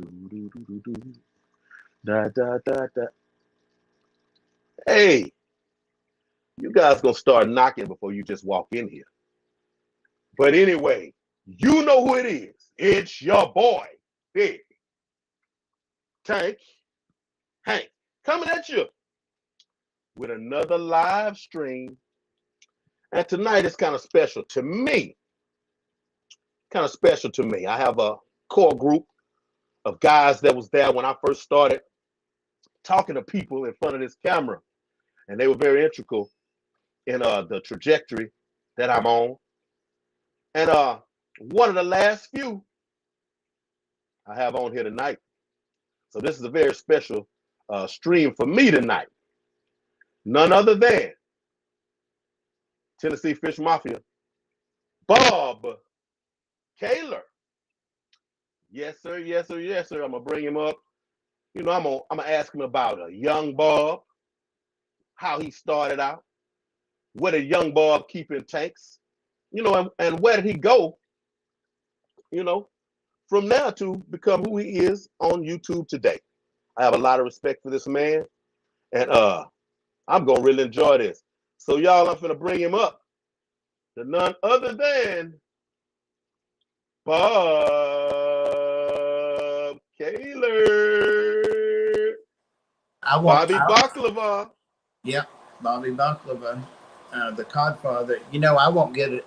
Do-do-do-do-do. Da, da, da, da. Hey, you guys gonna start knocking before you just walk in here. But anyway, you know who it is. It's your boy, Big Tank Hank, coming at you with another live stream. And tonight is kind of special to me. Kind of special to me. I have a core group of guys that was there when I first started talking to people in front of this camera. And they were very integral in the trajectory that I'm on. And one of the last few I have on here tonight. So this is a very special stream for me tonight. None other than Tennessee Fish Mafia, Bob Caylor. Yes, sir. Yes, sir. Yes, sir. I'm gonna bring him up. You know, I'm gonna ask him about a young Bob, how he started out, where did young Bob keep in tanks, you know, and where did he go, you know, from now to become who he is on YouTube today. I have a lot of respect for this man, and I'm gonna really enjoy this. So y'all, I'm gonna bring him up to none other than Bob Caylor. Bobby Baklava. Yep, Bobby Baklava, the Codfather. You know, I won't get a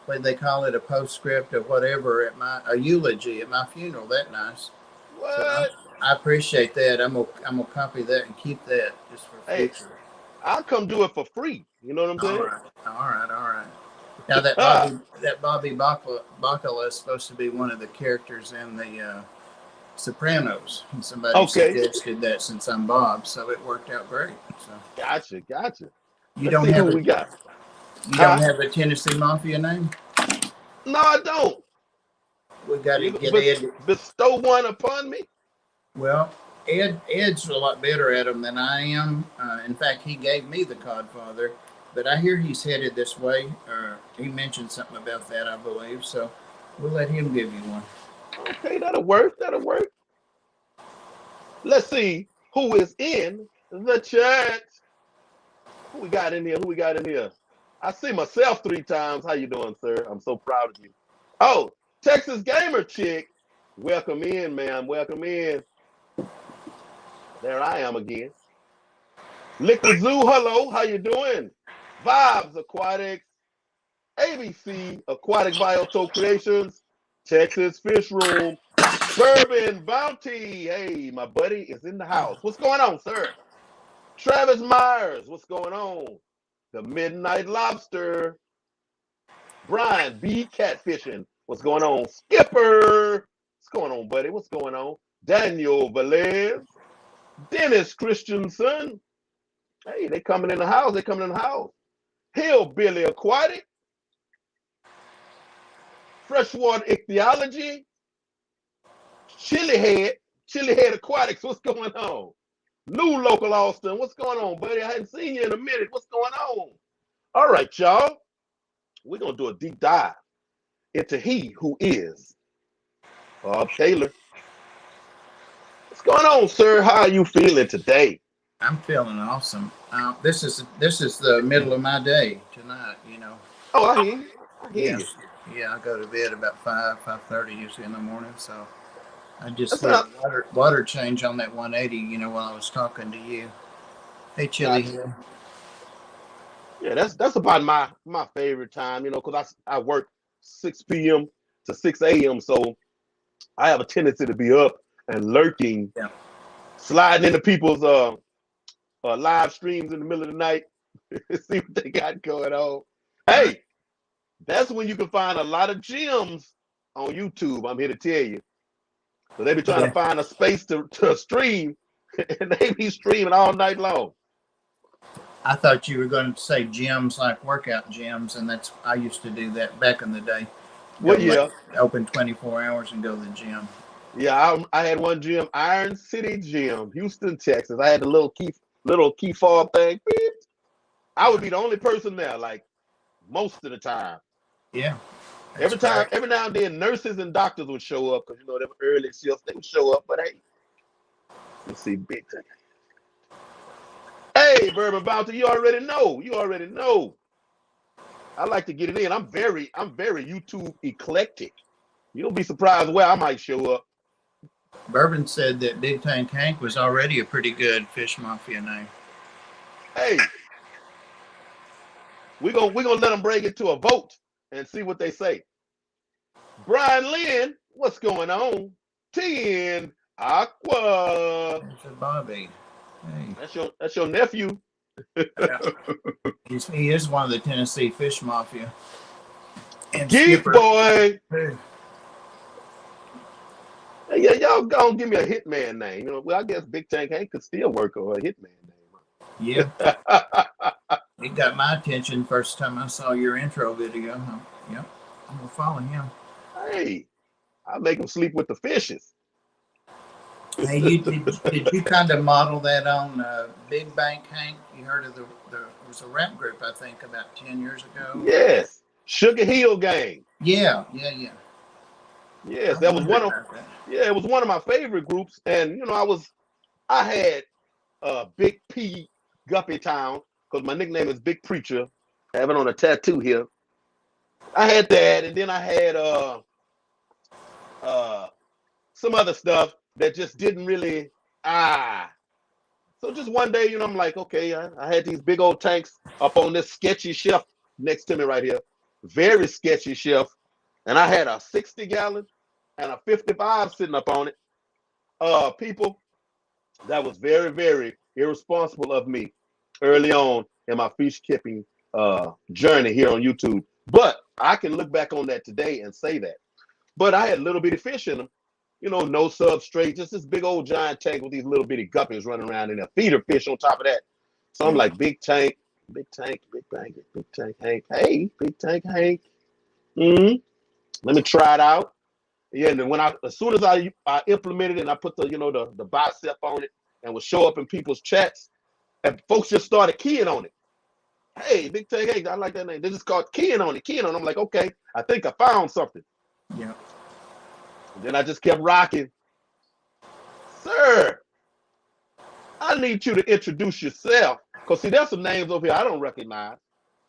what do they call it, a postscript or whatever at a eulogy at my funeral. That nice. What? So I appreciate that. I'm gonna copy that and keep that just for future. I'll come do it for free. You know what I'm saying? All right. Now that Bobby Bacala is supposed to be one of the characters in the Sopranos, and somebody suggested that since I'm Bob, so it worked out great. So gotcha. You don't have who we got. You don't have a Tennessee Mafia name? No, I don't. We got to get Ed. Bestow one upon me. Well, Ed's a lot better at them than I am. In fact, he gave me the Codfather, but I hear he's headed this way. He mentioned something about that, I believe. So we'll let him give you one. Okay, that'll work. Let's see who is in the chat. Who we got in here? I see myself 3 times. How you doing, sir? I'm so proud of you. Oh, Texas Gamer Chick. Welcome in, ma'am. Welcome in. There I am again. Liquid Zoo, hello. How you doing? Vibes Aquatics. ABC Aquatic Biotope Creations. Texas Fish Room. Bourbon Bounty. Hey, my buddy is in the house. What's going on, sir? Travis Myers. What's going on? The Midnight Lobster. Brian B. Catfishing. What's going on? Skipper. What's going on, buddy? What's going on? Daniel Velez. Dennis Christensen. Hey, they coming in the house. Hillbilly Aquatic. Freshwater Ichthyology. Chili Head Aquatics. What's going on? New Local Austin. What's going on, buddy? I hadn't seen you in a minute. What's going on? All right, y'all. We're going to do a deep dive into he who is Bob Caylor. What's going on, sir? How are you feeling today? I'm feeling awesome. This is the middle of my day tonight, you know. Oh, I hear you. Yeah, I go to bed about 5:30 usually in the morning, so I just did water change on that 180, you know, while I was talking to you. Hey, Chili here. Yeah, that's about my favorite time, you know, because I work 6 p.m. to 6 a.m., so I have a tendency to be up and lurking, sliding into people's live streams in the middle of the night, see what they got going on. Hey, that's when you can find a lot of gems on YouTube, I'm here to tell you. So they be trying to find a space to stream, and they be streaming all night long. I thought you were going to say gyms, like workout gyms, and I used to do that back in the day. Open 24 hours and go to the gym. Yeah, I had one gym, Iron City Gym, Houston, Texas. I had the little key fob thing. I would be the only person there, like most of the time. Yeah. That's great. Every now and then, nurses and doctors would show up because you know them early shifts. They would show up, but hey, let's see, big thing. Hey, Bourbon Bounty, you already know. You already know. I like to get it in. I'm very YouTube eclectic. You'll be surprised where I might show up. Bourbon said that Big Tank Hank was already a pretty good Fish Mafia name. Hey, we're gonna let them bring it to a vote and see what they say. Brian Lynn, what's going on? 10 Aqua. There's a Bobby. Hey. That's your nephew. Yeah. He is one of the Tennessee Fish Mafia. And Geek Skipper. boy. Hey. Yeah, y'all gonna give me a hitman name. You know, well, I guess Big Tank Hank could still work on a hitman name. Yeah. It got my attention first time I saw your intro video. Yep. I'm gonna follow him. Hey, I make him sleep with the fishes. Hey, did you kind of model that on Big Bank Hank? You heard of there was a rap group I think about 10 years ago. Yes, Sugar Hill Gang. Yeah. Yes, that was one of that. Yeah, it was one of my favorite groups, and you know I had Big P Guppy Town because my nickname is Big Preacher. I have it on a tattoo here. I had that, and then I had some other stuff that just didn't really So just one day, you know, I'm like, okay, I had these big old tanks up on this sketchy shelf next to me right here, very sketchy shelf, and I had a 60-gallon and a 55 sitting up on it. People, that was very, very irresponsible of me early on in my fish keeping journey here on YouTube. But I can look back on that today and say that. But I had little bitty fish in them, you know, no substrate, just this big old giant tank with these little bitty guppies running around in there, feeder fish on top of that. So I'm like, Big Tank, Big Tank, Big Tank, Big Tank Hank. Hey, Big Tank Hank. Let me try it out. Yeah, and then as soon as I implemented it and I put the bicep on it and would show up in people's chats, and folks just started keying on it. Hey, Big Tank Hank, I like that name. They just called keying on it. I'm like, okay, I think I found something. Yeah. And then I just kept rocking. Sir, I need you to introduce yourself. Because see, there's some names over here I don't recognize.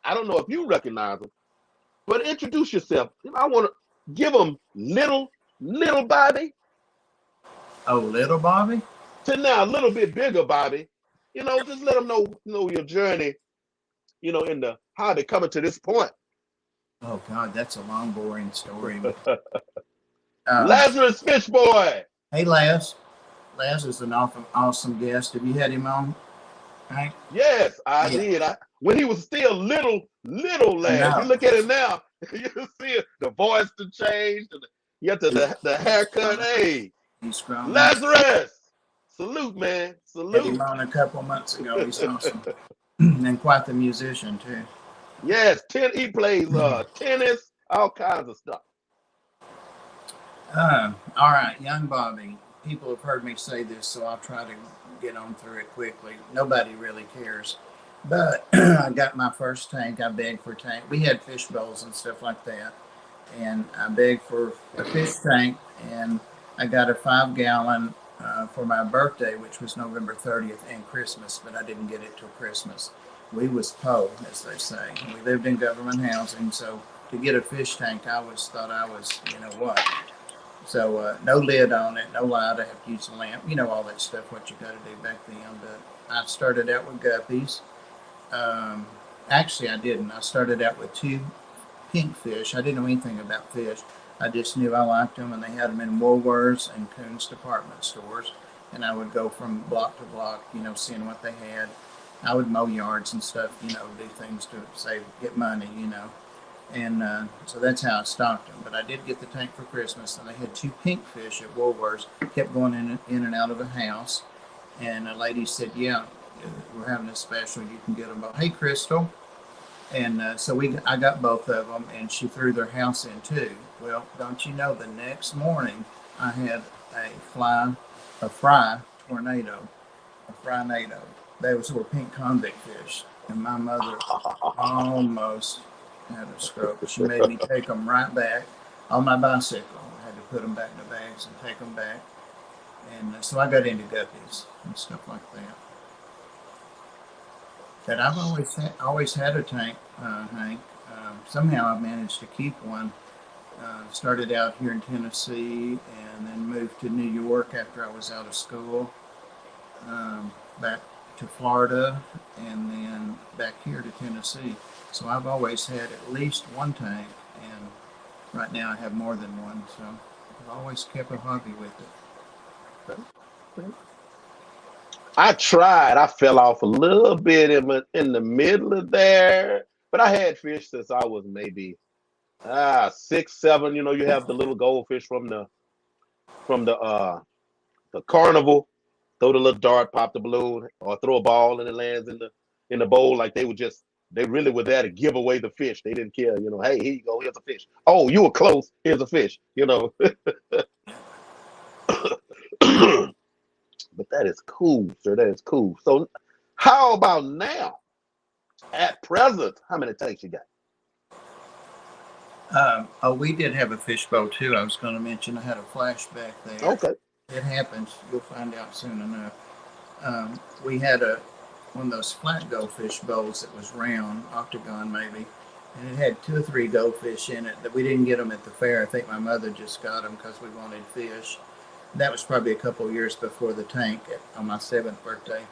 I don't know if you recognize them. But introduce yourself. I want to give them little Bobby. Oh, little Bobby? To now a little bit bigger Bobby. You know, just let them know your journey, you know, in the hobby coming to this point. Oh, God, that's a long, boring story. Lazarus Fish Boy. Hey, Laz. Laz is an awesome guest. Have you had him on? Right? Yes, I did. When he was still little Laz. You look at him now, you see it, the voice to change, the haircut. Hey, he's grown. Lazarus. Salute, man. Salute. Had him on a couple months ago. He's awesome. And quite the musician, too. Yes, he plays tennis, all kinds of stuff. All right, young Bobby. People have heard me say this, so I'll try to get on through it quickly. Nobody really cares. But I got my first tank. I begged for a tank. We had fish bowls and stuff like that. And I begged for a fish tank, and I got a 5-gallon for my birthday, which was November 30th, and Christmas, but I didn't get it till Christmas. We was po, as they say. We lived in government housing, so to get a fish tank, I always thought I was, you know what. So no lid on it, no light. I have to use a lamp, you know, all that stuff, what you got to do back then. But I started out with guppies. Actually, I didn't. I started out with 2 pink fish. I didn't know anything about fish. I just knew I liked them, and they had them in Woolworths and Coons department stores. And I would go from block to block, you know, seeing what they had. I would mow yards and stuff, you know, do things to save, get money, you know. And so that's how I stocked them. But I did get the tank for Christmas, and they had 2 pink fish at Woolworths. Kept going in and out of the house. And a lady said, yeah, we're having a special. You can get them both. Hey, Crystal. And so I got both of them, and she threw their house in too. Well, don't you know, the next morning I had a fry tornado. Those were pink convict fish. And my mother almost had a stroke. She made me take them right back on my bicycle. I had to put them back in the bags and take them back. And so I got into guppies and stuff like that. But I've always had a tank, Hank. Somehow I managed to keep one. Started out here in Tennessee and then moved to New York after I was out of school. Back to Florida and then back here to Tennessee. So I've always had at least one tank, and right now I have more than one. So I've always kept a hobby with it. I tried. I fell off a little bit in the middle of there, but I had fish since I was maybe 6, 7. You know, you have the little goldfish from the carnival. Throw the little dart, pop the balloon, or throw a ball and it lands in the bowl. Like they really were there to give away the fish. They didn't care. You know, hey, here you go. Here's a fish. Oh, you were close. Here's a fish. You know. But that is cool, sir. That is cool. So, how about now? At present, how many tanks you got? We did have a fishbowl too. I was going to mention I had a flashback there. Okay. It happens. You'll find out soon enough. We had one of those flat goldfish bowls that was round, octagon maybe, and it had 2 or 3 goldfish in it. That we didn't get them at the fair. I think my mother just got them because we wanted fish. That was probably a couple of years before the tank on my 7th birthday.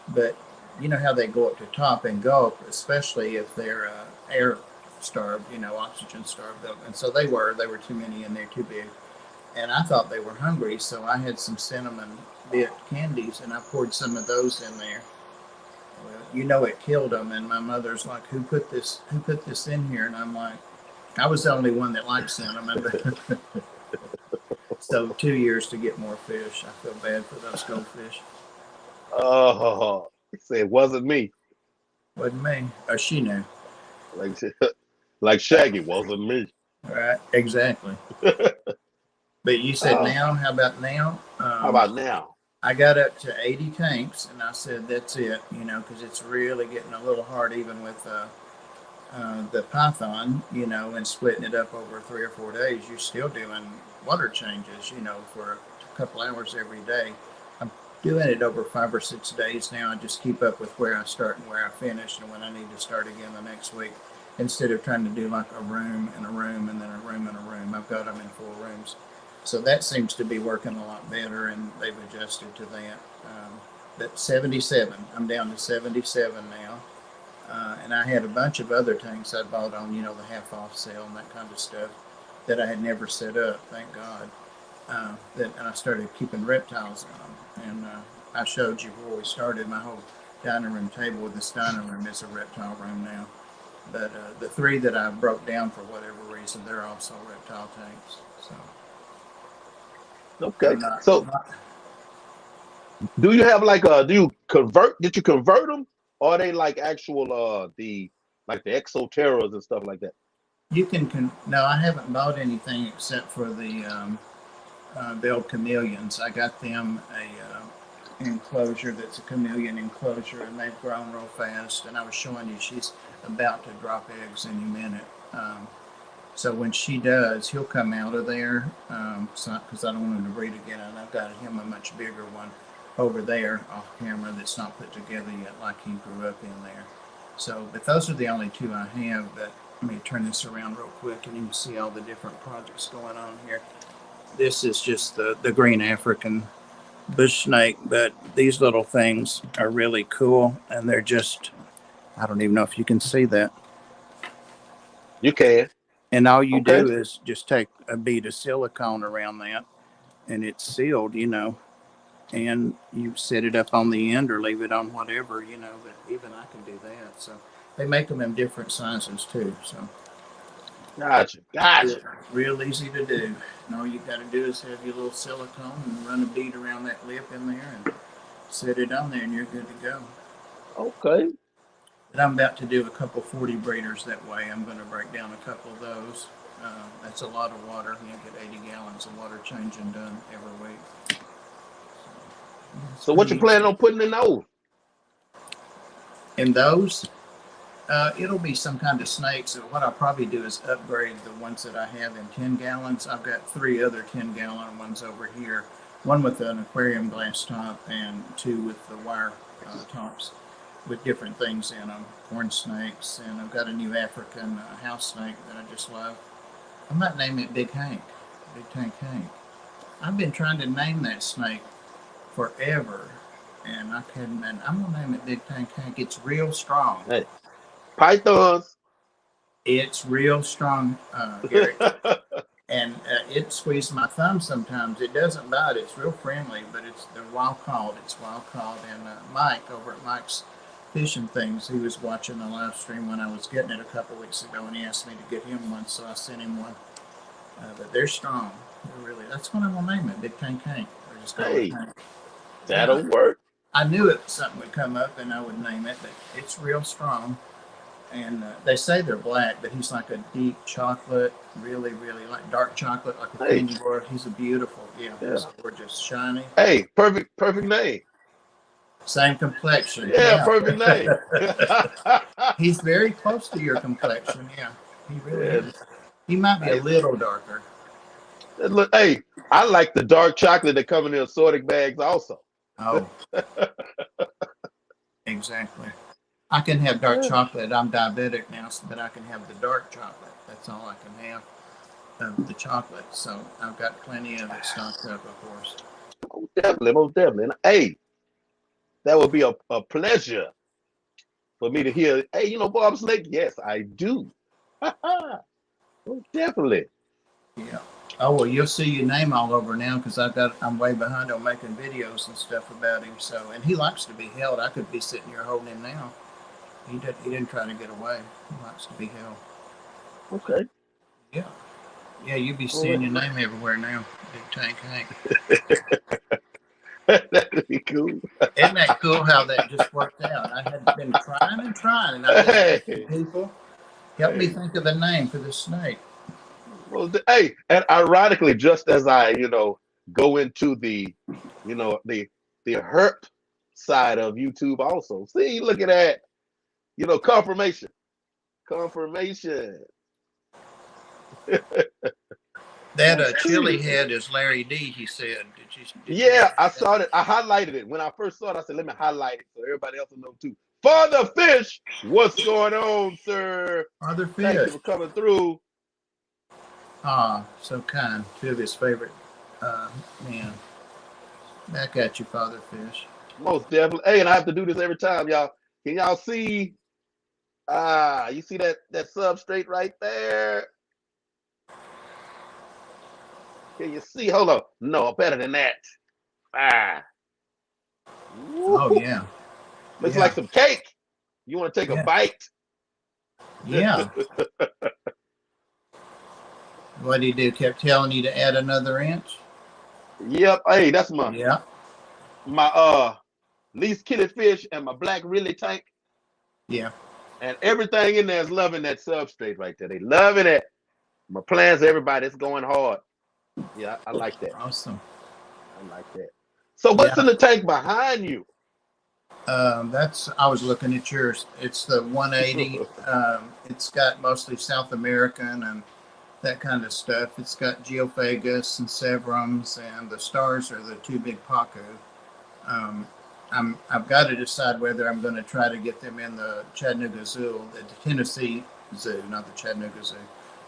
But you know how they go up to top and gulp, especially if they're air starved, oxygen starved. And so they were too many in there, too big. And I thought they were hungry, so I had some cinnamon bit candies, and I poured some of those in there. Well, it killed them, and my mother's like, who put this in here? And I'm like, I was the only one that liked cinnamon. So 2 years to get more fish. I feel bad for those goldfish. Oh, he said it wasn't me. Wasn't me. Or she knew. Like Shaggy, wasn't me. Right, exactly. But you said now, how about now? How about now? I got up to 80 tanks, and I said, that's it, because it's really getting a little hard even with the python, and splitting it up over 3 or 4 days. You're still doing water changes, for a couple hours every day. I'm doing it over 5 or 6 days now. I just keep up with where I start and where I finish and when I need to start again the next week, instead of trying to do like a room and a room and then a room and a room. I've got them in 4 rooms. So that seems to be working a lot better, and they've adjusted to that. But 77, I'm down to 77 now. And I had a bunch of other tanks I bought on, the half off sale and that kind of stuff that I had never set up, thank God. And I started keeping reptiles in them. And I showed you before we started, my whole dining room table with this dining room is a reptile room now. But the 3 that I broke down for whatever reason, they're also reptile tanks. So. Okay. So, do you have did you convert them? Or are they like actual the exoterras and stuff like that? You can no, I haven't bought anything except for the old chameleons. I got them a enclosure that's a chameleon enclosure, and they've grown real fast. And I was showing you, she's about to drop eggs any minute. So when she does, he'll come out of there, because I don't want him to breed again. And I've got him a much bigger one over there off camera that's not put together yet, like he grew up in there. So, but those are the only 2 I have. But let me turn this around real quick, and you can see all the different projects going on here. This is just the green African bush snake, but these little things are really cool, and they're just, I don't even know if you can see that. You can. And all you do is just take a bead of silicone around that, and it's sealed, and you set it up on the end or leave it on whatever, but even I can do that. So they make them in different sizes too. So Gotcha. Real easy to do. And all you got to do is have your little silicone and run a bead around that lip in there and set it on there, and you're good to go. Okay. But I'm about to do a couple 40 breeders that way. I'm going to break down a couple of those. That's a lot of water. You get 80 gallons of water changing done every week. So what you planning on putting in those? In those? It'll be some kind of snake. So what I'll probably do is upgrade the ones that I have in 10 gallons. I've got 3 other 10-gallon ones over here. One with an aquarium glass top and 2 with the wire tops with different things in them. Corn snakes, and I've got a new African house snake that I just love. I might name it Big Hank. Big Tank Hank. I've been trying to name that snake forever, and I couldn't. And I'm gonna name it Big Tank Hank. It's real strong. Hey, pythons. It's real strong, Gary. And it squeezes my thumb sometimes. It doesn't bite. It's real friendly, but they're wild caught. It's wild caught. And Mike over at Mike's Fishing Things, he was watching the live stream when I was getting it a couple weeks ago, and he asked me to get him one, so I sent him one. But they're strong. They're really. That's what I'm gonna name it, Big Tank Hank. Or just call it Hank. That'll work. I knew it something would come up, and I would name it. But it's real strong. And they say they're black, but he's like a deep chocolate, really, really like dark chocolate, like a candy bar. He's a beautiful, he's gorgeous, shiny. Hey, perfect name. Same complexion. Yeah, perfect name. He's very close to your complexion. Yeah, he really is. He might be a little darker. Look, hey, I like the dark chocolate that come in the assorted bags also. Oh, exactly. I can have dark chocolate. I'm diabetic now, but I can have the dark chocolate. That's all I can have of the chocolate. So I've got plenty of it stocked up, of course. Most definitely. And, hey, that would be a pleasure for me to hear. Hey, Bob Snake? Yes, I do. Most definitely. Yeah. Oh well, you'll see your name all over now because I'm way behind on making videos and stuff about him. So, and he likes to be held. I could be sitting here holding him now. He didn't try to get away. He likes to be held. Okay. Yeah. Yeah, you'll be seeing your name everywhere now. Big Tank Hank. That'd be cool. Isn't that cool how that just worked out? I had been trying, and I had people help me think of a name for the snake. Well, hey, and ironically, just as I, go into the herp side of YouTube also. See, look at that. Confirmation. That chili head is Larry D, he said. Yeah, I saw it. I highlighted it. When I first saw it, I said, let me highlight it so everybody else will know too. Father Fish, what's going on, sir? Father Fish. Thank you for coming through. Ah, so kind. 2 of his favorite men. Back at you, Father Fish. Most definitely. Hey, and I have to do this every time, y'all. Can y'all see? You see that substrate right there? Can you see? Hold on. No, better than that. Oh, yeah. Looks like some cake. You want to take a bite? Yeah. What did he do? Kept telling you to add another inch? Yep. Hey, that's my least killifish and my black really tank. Yeah. And everything in there is loving that substrate right there. They loving it. My plans, everybody, it's going hard. Yeah, I like that. Awesome. I like that. So what's in the tank behind you? I was looking at yours. It's the 180. It's got mostly South American and that kind of stuff. It's got Geophagus and Severums, and the stars are the 2 big Pacu. I've got to decide whether I'm going to try to get them in the Chattanooga Zoo, the Tennessee Zoo, not the Chattanooga Zoo.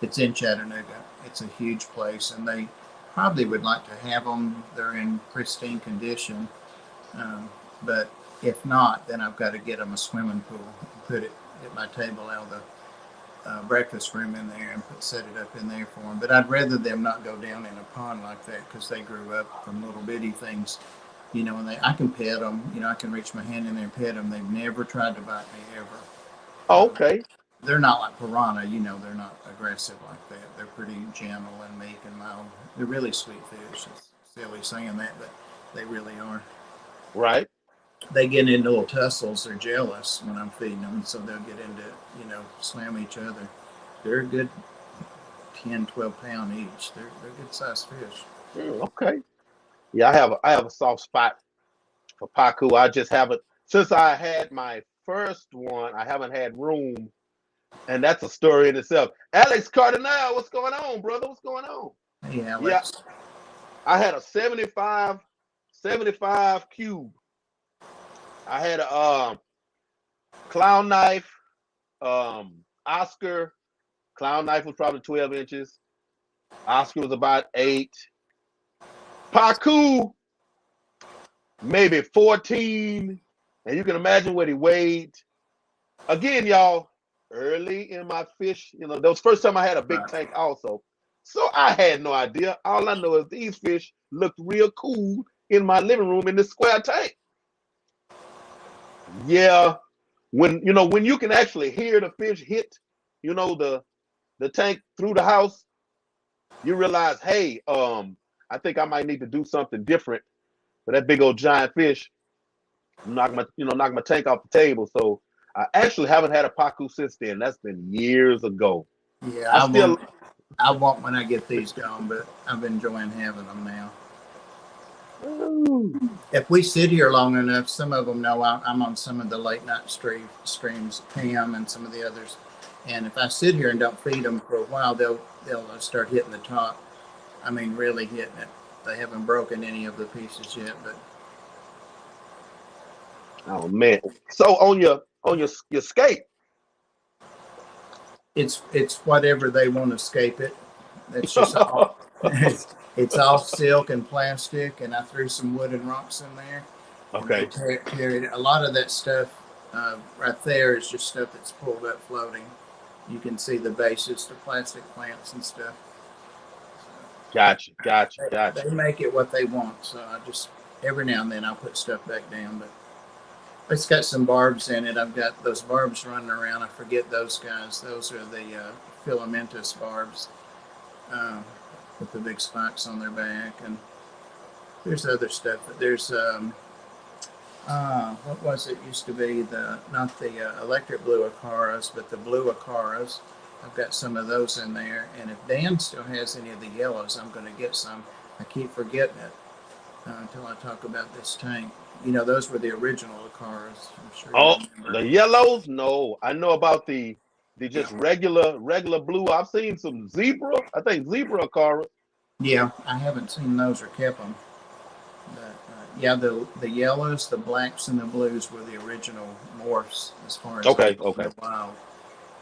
It's in Chattanooga. It's a huge place, and they probably would like to have them. They're in pristine condition. But if not, then I've got to get them a swimming pool and put it at my table out of the breakfast room in there and set it up in there for them. But I'd rather them not go down in a pond like that because they grew up from little bitty things. And I can pet them. I can reach my hand in there and pet them. They've never tried to bite me ever. Oh, okay. They're not like piranha. They're not aggressive like that. They're pretty gentle and meek and mild. They're really sweet fish. It's silly saying that, but they really are. Right. They get into little tussles. They're jealous when I'm feeding them, so they'll get into, slam each other. They're a good 10, 12 pound each. They're good sized fish. Okay. Yeah, I have a soft spot for Pacu. I just haven't, since I had my first one, I haven't had room And that's a story in itself. Alex Cardinal, what's going on, brother? What's going on? Hey, Yeah, Alex. I had a 75 cube. I had a clown knife, Oscar. Clown knife was probably 12 inches. Oscar was about 8. Paku, maybe 14. And you can imagine what he weighed. Again, y'all, early in my fish, that was the first time I had a big tank also. So I had no idea. All I know is these fish looked real cool in my living room in this square tank. Yeah, when you can actually hear the fish hit, the tank through the house, you realize, hey, I think I might need to do something different for that big old giant fish. Knock my tank off the table. So I actually haven't had a Pacu since then. That's been years ago. Yeah, I won't when I get these going, but I've been enjoying having them now. Ooh. If we sit here long enough, some of them know I'm on some of the late night streams, Pam and some of the others. And if I sit here and don't feed them for a while, they'll start hitting the top. I mean, really hitting it. They haven't broken any of the pieces yet, but Oh man! So on your skate, it's whatever they want to escape it. It's just all it's all silk and plastic, and I threw some wood and rocks in there. okay, Carried it. A lot of that stuff right there is just stuff that's pulled up floating. You can see the bases, the plastic plants and stuff. gotcha. They make it what they want, so I just every now and then I'll put stuff back down, but it's got some barbs in it. I've got those barbs running around. I forget those guys. Those are the filamentous barbs with the big spikes on their back. And there's other stuff. But there's what was it? Used to be not the electric blue acaras, but the blue acaras. I've got some of those in there. And if Dan still has any of the yellows, I'm going to get some. I keep forgetting it until I talk about this tank. Those were the original cars. I'm sure Oh, the yellows? No, I know about the just regular blue. I've seen some zebra. I think zebra cars. Yeah, I haven't seen those or kept them. But yeah, the yellows, the blacks, and the blues were the original morphs as far as Okay. the wild,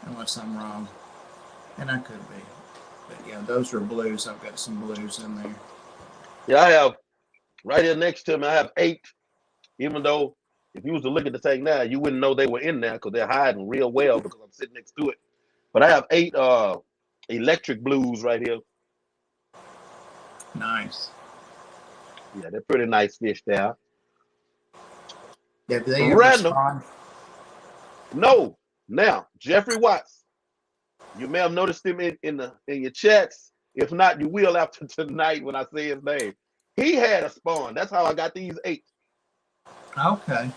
unless I'm wrong, and I could be. But yeah, those are blues. I've got some blues in there. Yeah, I have right here next to me. I have 8. Even though if you was to look at the tank now, you wouldn't know they were in there because they're hiding real well because I'm sitting next to it. But I have 8 electric blues right here. Nice. Yeah, they're pretty nice fish there. Yeah, do they ever Random. spawn? No. Now, Jeffrey Watts. You may have noticed him in your chats. If not, you will after tonight when I say his name. He had a spawn. That's how I got these 8. Okay.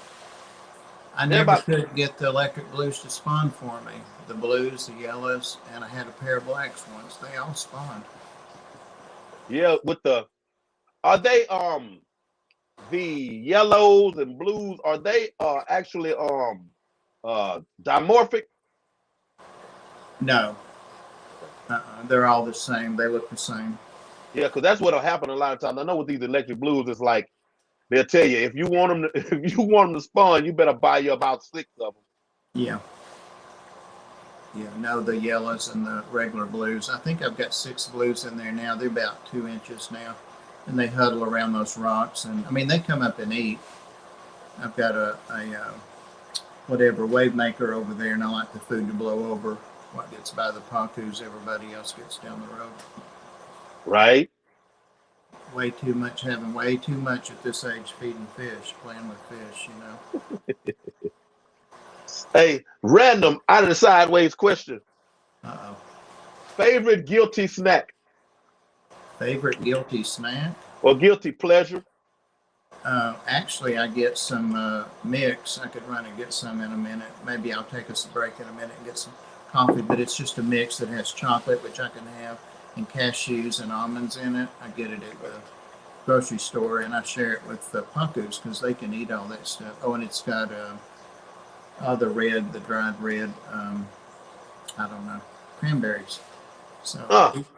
I never could get the electric blues to spawn for me. The blues, the yellows, and I had a pair of blacks once. They all spawned. Yeah, are they the yellows and blues, are they actually dimorphic? No. They're all the same. They look the same. Yeah, because that's what'll happen a lot of times. I know with these electric blues, it's like they'll tell you if you want them to spawn, you better buy you about 6 of them. Yeah. Yeah, no, the yellows and the regular blues. I think I've got 6 blues in there now. They're about 2 inches now. And they huddle around those rocks. And I mean, they come up and eat. I've got a whatever wave maker over there, and I like the food to blow over what gets by the pacus. Everybody else gets down the road. Right. Having way too much at this age feeding fish, playing with fish, Hey, random out of the sideways question. Uh-oh. Favorite guilty snack? Favorite guilty snack? Or guilty pleasure? Actually, I get some mix. I could run and get some in a minute. Maybe I'll take us a break in a minute and get some coffee, but it's just a mix that has chocolate, which I can have, and cashews and almonds in it. I get it at the grocery store, and I share it with the pacus because they can eat all that stuff. Oh, and it's got the dried red I don't know, cranberries. So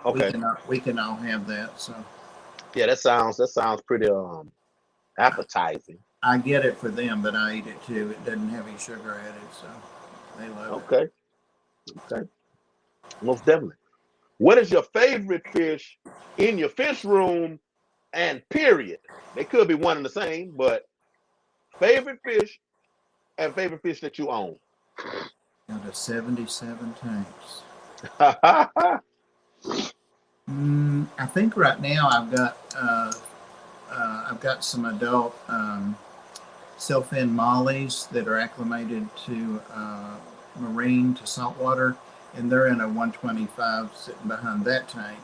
Okay. we can all have that. So Yeah, that sounds pretty appetizing. I get it for them, but I eat it too. It doesn't have any sugar added, so they love it. Okay. Okay. Most definitely. What is your favorite fish in your fish room and period? They could be one and the same, but favorite fish and favorite fish that you own. Got a 77 tanks. Okay. I think right now I've got some adult siltfin mollies that are acclimated to marine, to saltwater, and they're in a 125 sitting behind that tank.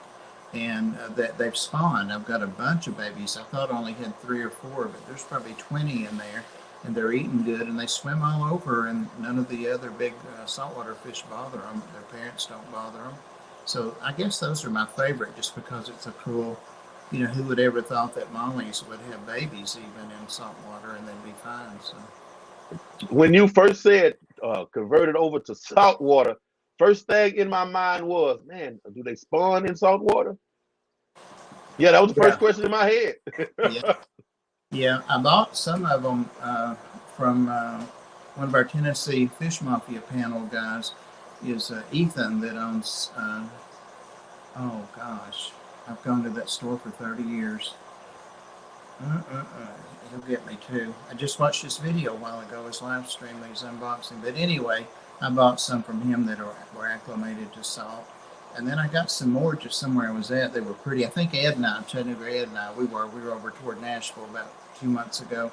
And that they've spawned. I've got a bunch of babies. I thought I only had 3 or 4, but there's probably 20 in there, and they're eating good, and they swim all over, and none of the other big saltwater fish bother them. Their parents don't bother them. So I guess those are my favorite, just because it's a cool. Who would ever thought that mollies would have babies even in salt water and they'd be fine? So When you first said converted over to salt water, first thing in my mind was, man, do they spawn in salt water? Yeah, that was the first yeah, question in my head. yeah, yeah. I bought some of them from one of our Tennessee Fish Mafia panel guys. Is Ethan that owns? Oh gosh, I've gone to that store for 30 years. He'll get me too. I just watched this video a while ago, his live stream, he's unboxing. But anyway, I bought some from him that were acclimated to salt. And then I got some more just somewhere I was at. They were pretty. I think Chattanooga Ed and I, we were over toward Nashville about 2 months ago.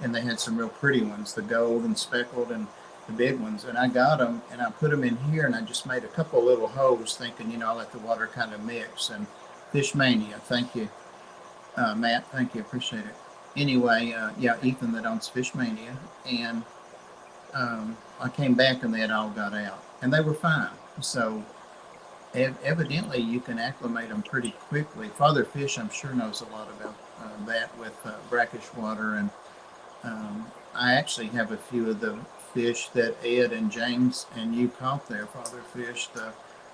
And they had some real pretty ones, the gold and speckled and the big ones. And I got them and I put them in here and I just made a couple little holes thinking, I'll let the water kind of mix. And Fish Mania, thank you. Matt, thank you, appreciate it. Anyway, yeah, Ethan that owns Fish Mania, and I came back and they had all got out, and they were fine. So evidently you can acclimate them pretty quickly. Father Fish, I'm sure, knows a lot about that with brackish water, and I actually have a few of the fish that Ed and James and you caught there, Father Fish,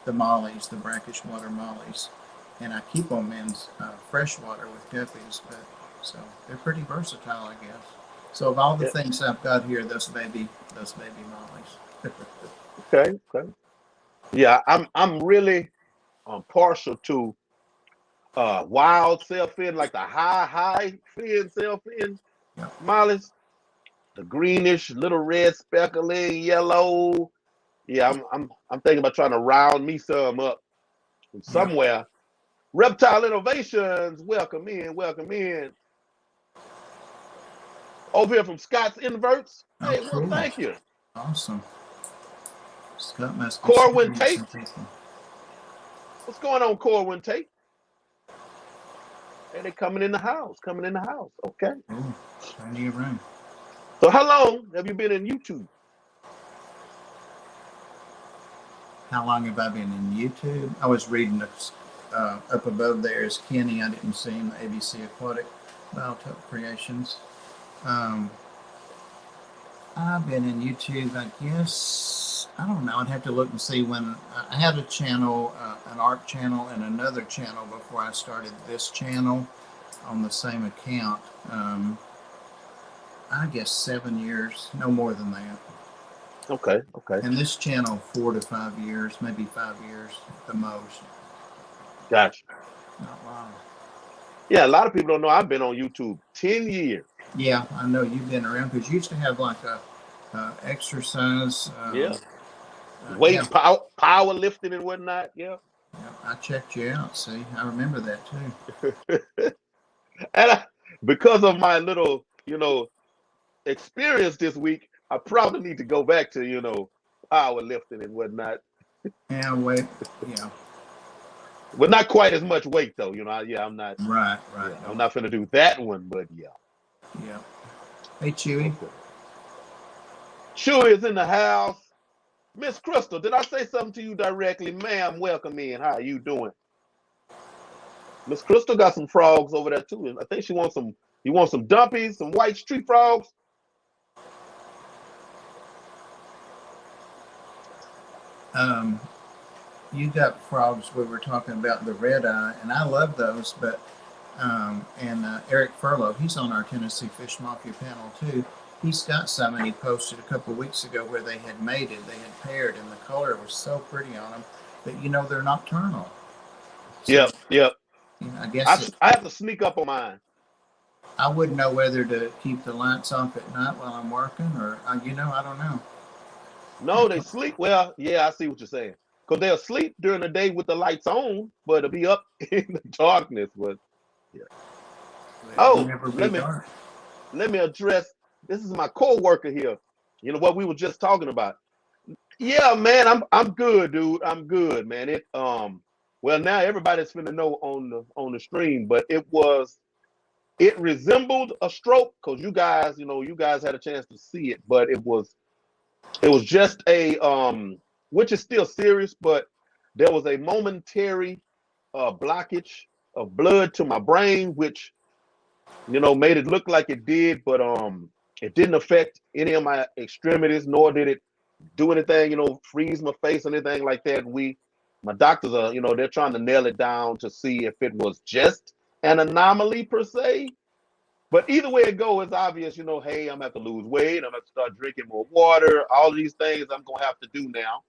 the mollies, the brackish water mollies. And I keep them in fresh water with guppies, so they're pretty versatile, I guess. So of all the things I've got here, those baby mollies. Okay. Yeah, I'm really partial to wild sailfin, like the high fin sailfin Yep. mollies, the greenish, little red speckling, yellow. Yeah, I'm thinking about trying to round me some up from somewhere. Yep. Reptile Innovations, welcome in. Over here from Scott's Inverts. Oh, Hey, cool. well, thank you. Awesome. Scott must be Corwin Tate. What's going on, Corwin Tate? Hey, they coming in the house. Okay. Cool. Plenty of room. So how long have you been in YouTube? How long have I been in YouTube? I was reading up above there is Kenny. I didn't see him. ABC Aquatic Biotop Creations. I've been in YouTube, I guess. I don't know. I'd have to look and see when I had a channel, an art channel, and another channel before I started this channel on the same account. I guess 7 years, no more than that. Okay. And this channel 4 to 5 years, maybe 5 years the most. Gotcha. Not long. Yeah, a lot of people don't know I've been on YouTube 10 years. Yeah, I know you've been around because you used to have like a exercise. Weight, power lifting and whatnot. Yeah. I checked you out. See, I remember that too. And because of my little, experience this week, I probably need to go back to, power lifting and whatnot. Yeah, weight. Yeah. But not quite as much weight though, I'm not. Right. Yeah, I'm not gonna do that one, but yeah. Yeah. Hey, Chewy. Okay. Chewy is in the house. Miss Crystal, did I say something to you directly? Ma'am, welcome in. How are you doing? Miss Crystal got some frogs over there too. I think she wants some. You want some dumpies, some white street frogs? You got frogs. We were talking about the red eye, and I love those. But Eric Furlow, he's on our Tennessee Fish Mafia panel too. He's got some, and he posted a couple of weeks ago where they had mated, they had paired, and the color was so pretty on them. But they're nocturnal. So, Yep. I guess I have to sneak up on mine. I wouldn't know whether to keep the lights off at night while I'm working, or I don't know. No, they sleep. Well, yeah, I see what you're saying. Because they'll sleep during the day with the lights on, but it'll be up in the darkness. But yeah. Oh, let me address. This is my co-worker here. You know what we were just talking about. Yeah, man, I'm good, dude. I'm good, man. Well, now everybody's finna know on the stream, but it resembled a stroke because you guys had a chance to see it, but it was just a which is still serious, but there was a momentary blockage of blood to my brain, which made it look like it did, but it didn't affect any of my extremities, nor did it do anything, freeze my face or anything like that. My doctors are, they're trying to nail it down to see if it was just an anomaly per se. But either way it goes, it's obvious, hey, I'm gonna have to lose weight, I'm gonna have to start drinking more water, all these things I'm gonna have to do now.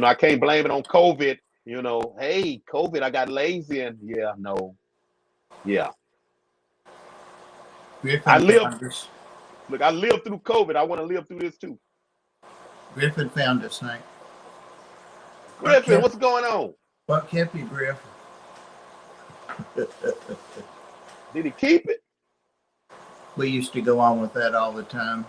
I can't blame it on COVID, hey, COVID, I got lazy and yeah. I lived through COVID. I want to live through this too. Griffin found us, Hank. Griffin, what's going on? What kept you, Griff? Did he keep it? We used to go on with that all the time.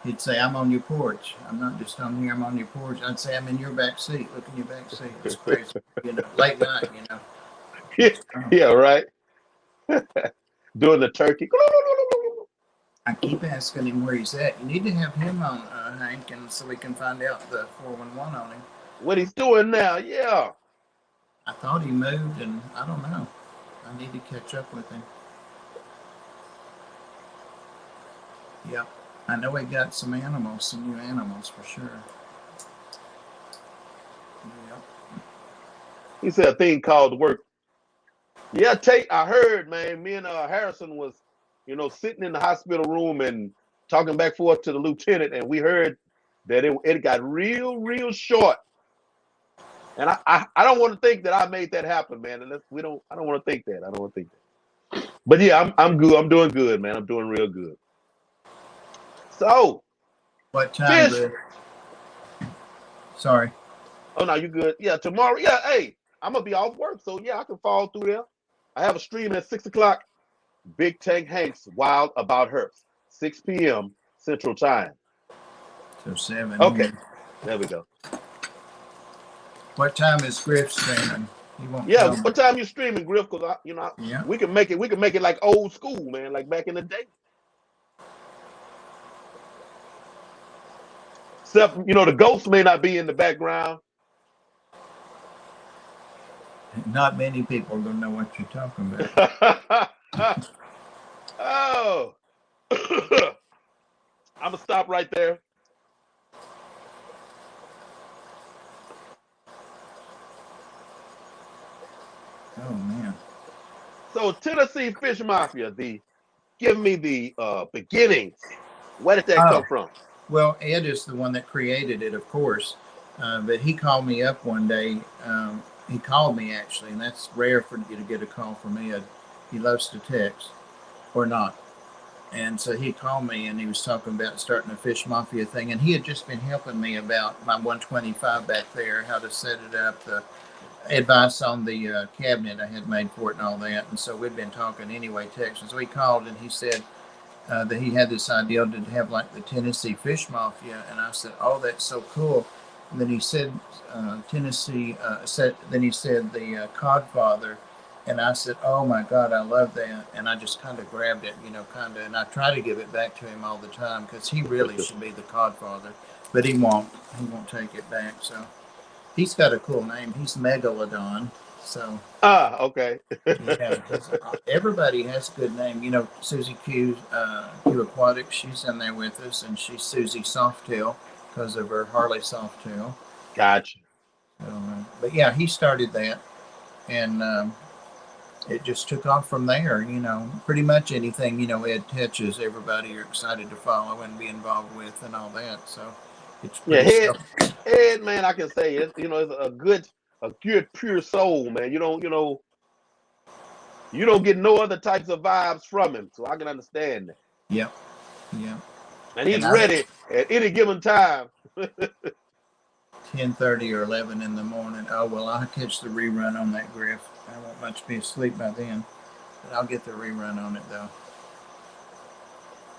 He'd say, I'm on your porch. I'm not just on here, I'm on your porch. I'd say, I'm in your back seat. Look in your back seat. It's crazy. Late night, Yeah, right. Doing the turkey. I keep asking him where he's at. You need to have him on, Hank, and so we can find out the 411 on him. What he's doing now, yeah. I thought he moved, and I don't know. I need to catch up with him. Yep. I know he got some new animals for sure. Yep. He said a thing called work. Yeah, I heard, man, me and Harrison was, sitting in the hospital room and talking back and forth to the lieutenant, and we heard that it got real short. And I don't want to think that I made that happen, man. I don't want to think that. But yeah, I'm good. I'm doing good, man. I'm doing real good. So, what time? Sorry. Oh no, you good? Yeah, tomorrow. Yeah, hey, I'm gonna be off work, so yeah, I can fall through there. I have a stream at 6 o'clock. Big Tank Hank's Wild About Her, 6 p.m. Central Time. So 7. Okay, there we go. What time is Griff streaming? What time you streaming, Griff? Because we can make it like old school, man, like back in the day. Except, the ghost may not be in the background. Not many people are gonna know what you're talking about. Oh, I'm gonna stop right there. Oh man. So Tennessee Fish Mafia, give me the beginnings. Where did that come from? Well, Ed is the one that created it, of course. But he called me up one day. He called me actually, and that's rare for you to get a call from Ed. He loves to text or not. And so he called me and he was talking about starting a Fish Mafia thing. And he had just been helping me about my 125 back there, how to set it up, the advice on the cabinet I had made for it and all that. And so we'd been talking anyway, texting. So he called and he said that he had this idea to have like the Tennessee Fish Mafia. And I said, oh, that's so cool. And then he said then he said the Codfather. And I said, oh my God, I love that. And I just kind of grabbed it, and I try to give it back to him all the time because he really should be the Codfather, but he won't take it back. So he's got a cool name. He's Megalodon. So. Okay. Yeah, everybody has a good name. Susie Q Aquatics, she's in there with us, and she's Susie Softail because of her Harley Softail. Gotcha. So, but yeah, he started that, and it just took off from there. Pretty much anything Ed touches, everybody are excited to follow and be involved with, and all that. So it's Yeah, pretty self. head, man. I can say it's it's a good pure soul, man. You don't get no other types of vibes from him, so I can understand that. Yep, yep. And And he's I ready at any given time. 10:30 or 11 in the morning. Oh well, I'll catch the rerun on that, Griff. I won't much be asleep by then, but I'll get the rerun on it though.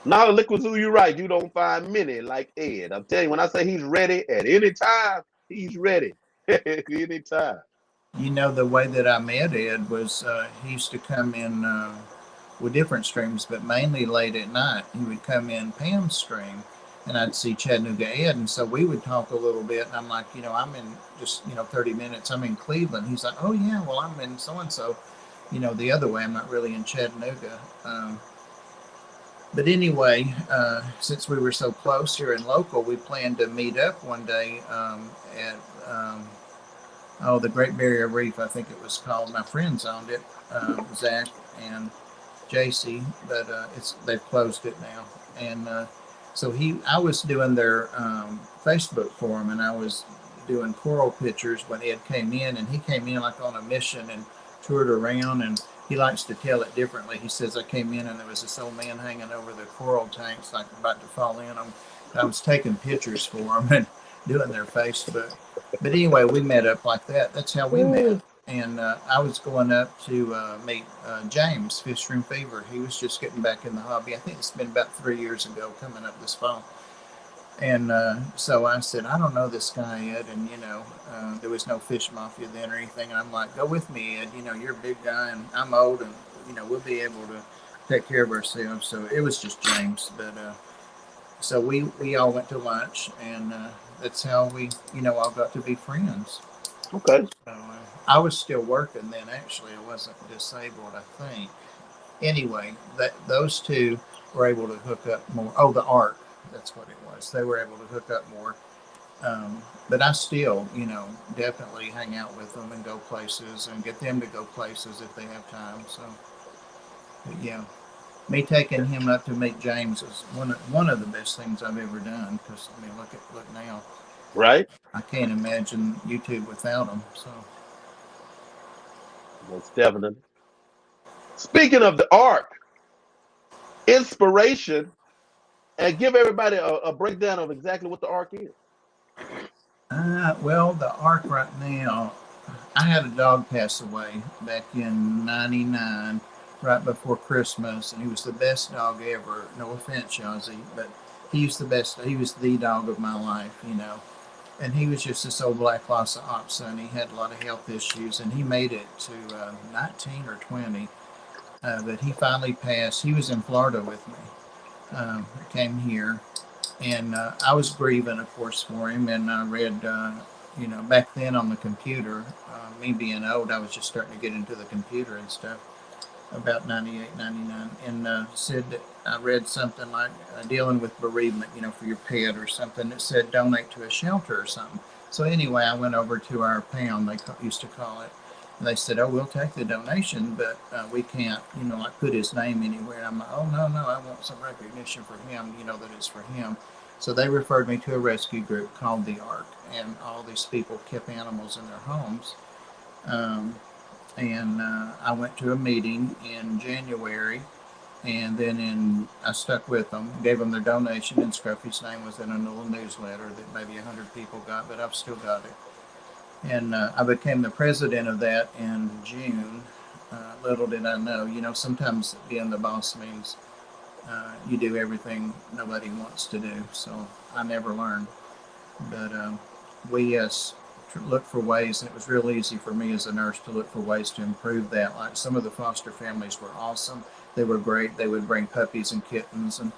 Now, liquids who you right, you don't find many like Ed. I'm telling you, when I say he's ready at any time, he's ready any time. The way that I met Ed was he used to come in with different streams, but mainly late at night. He would come in Pam's stream, and I'd see Chattanooga Ed, and so we would talk a little bit. And I'm like, I'm in just 30 minutes. I'm in Cleveland. He's like, oh yeah, well I'm in so and so. The other way. I'm not really in Chattanooga. But anyway, since we were so close here and local, we planned to meet up one day at the Great Barrier Reef, I think it was called. My friends owned it, Zach and JC, but they've closed it now. And so I was doing their Facebook for him, and I was doing coral pictures when Ed came in, and he came in like on a mission and toured around, and he likes to tell it differently. He says, I came in and there was this old man hanging over the coral tanks like about to fall in them. I was taking pictures for him and doing their Facebook. But anyway, we met up like that. That's how we met. And I was going up to meet James, Fish Room Fever. He was just getting back in the hobby. I think it's been about 3 years ago, coming up this fall. And so I said, I don't know this guy, Ed. And, there was no fish mafia then or anything. And I'm like, go with me, Ed. You're a big guy and I'm old and, we'll be able to take care of ourselves. So it was just James. But so we all went to lunch, and that's how we, all got to be friends. Okay. So, I was still working then. Actually, I wasn't disabled, I think. Anyway, those two were able to hook up more. Oh, the ARC, that's what it was. They were able to hook up more. But I still, definitely hang out with them and go places and get them to go places if they have time. So, but yeah, me taking him up to meet James is one of the best things I've ever done. Because look now. Right. I can't imagine YouTube without him. So. Most definitely. Speaking of the arc, inspiration, and give everybody a breakdown of exactly what the arc is. Well, the arc right now, I had a dog pass away back in '99, right before Christmas, and he was the best dog ever. No offense, Yazzie, but he was the best. He was the dog of my life, And he was just this old black Lhasa Apso, and he had a lot of health issues, and he made it to 19 or 20. But he finally passed. He was in Florida with me. Came here, and I was grieving, of course, for him. And I read, back then on the computer, me being old, I was just starting to get into the computer and stuff, about 98, 99, and said that I read something like dealing with bereavement, for your pet or something. That said donate to a shelter or something. So anyway, I went over to our pound, they used to call it. And they said, oh, we'll take the donation, but we can't, like put his name anywhere. And I'm like, oh, no, I want some recognition for him, that it's for him. So they referred me to a rescue group called the ARC, and all these people kept animals in their homes. And I went to a meeting in January, and then I stuck with them, gave them their donation, and Scruffy's name was in a little newsletter that maybe 100 people got, but I've still got it. And I became the president of that in June. Little did I know, sometimes being the boss means you do everything nobody wants to do. So I never learned. But we looked for ways, and it was real easy for me as a nurse to look for ways to improve that. Like some of the foster families were awesome. They were great. They would bring puppies and kittens and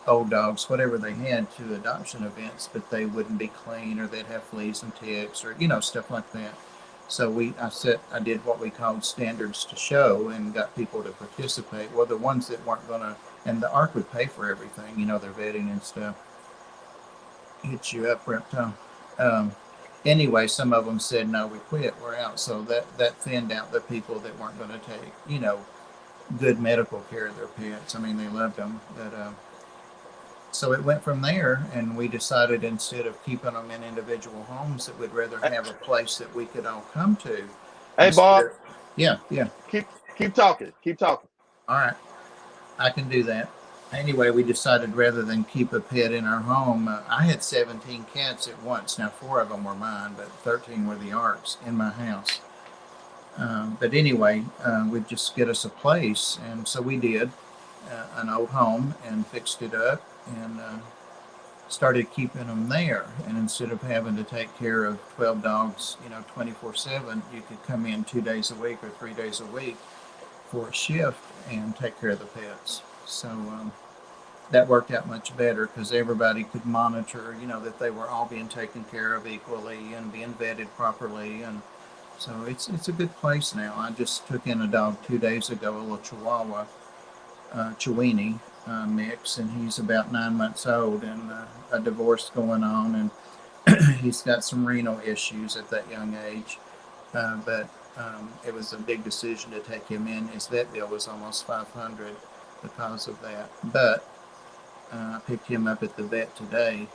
old dogs, whatever they had, to adoption events, but they wouldn't be clean, or they'd have fleas and ticks, or stuff like that. So I did what we called standards to show, and got people to participate. Well, the ones that weren't gonna, and the ARC would pay for everything, their vetting and stuff. Hit you up, Reptile. anyway, some of them said, no, we quit, we're out. So that thinned out the people that weren't going to take, good medical care of their pets. I mean, they loved them. But so it went from there, and we decided instead of keeping them in individual homes, that we'd rather have a place that we could all come to. Hey, Bob, Yeah, yeah. keep talking. Keep talking. All right, I can do that. Anyway, we decided rather than keep a pet in our home, I had 17 cats at once. Now, 4 of them were mine, but 13 were the Arks in my house. But anyway, we'd just get us a place, and so we did, an old home, and fixed it up, and started keeping them there. And instead of having to take care of 12 dogs, 24/7, you could come in 2 days a week or 3 days a week for a shift and take care of the pets. So that worked out much better because everybody could monitor, that they were all being taken care of equally and being vetted properly. And so it's a good place now. I just took in a dog 2 days ago, a little Chihuahua, Chiweenie mix, and he's about 9 months old, and a divorce going on, and he's got some renal issues at that young age. But it was a big decision to take him in. His vet bill was almost $500 because of that. But I picked him up at the vet today,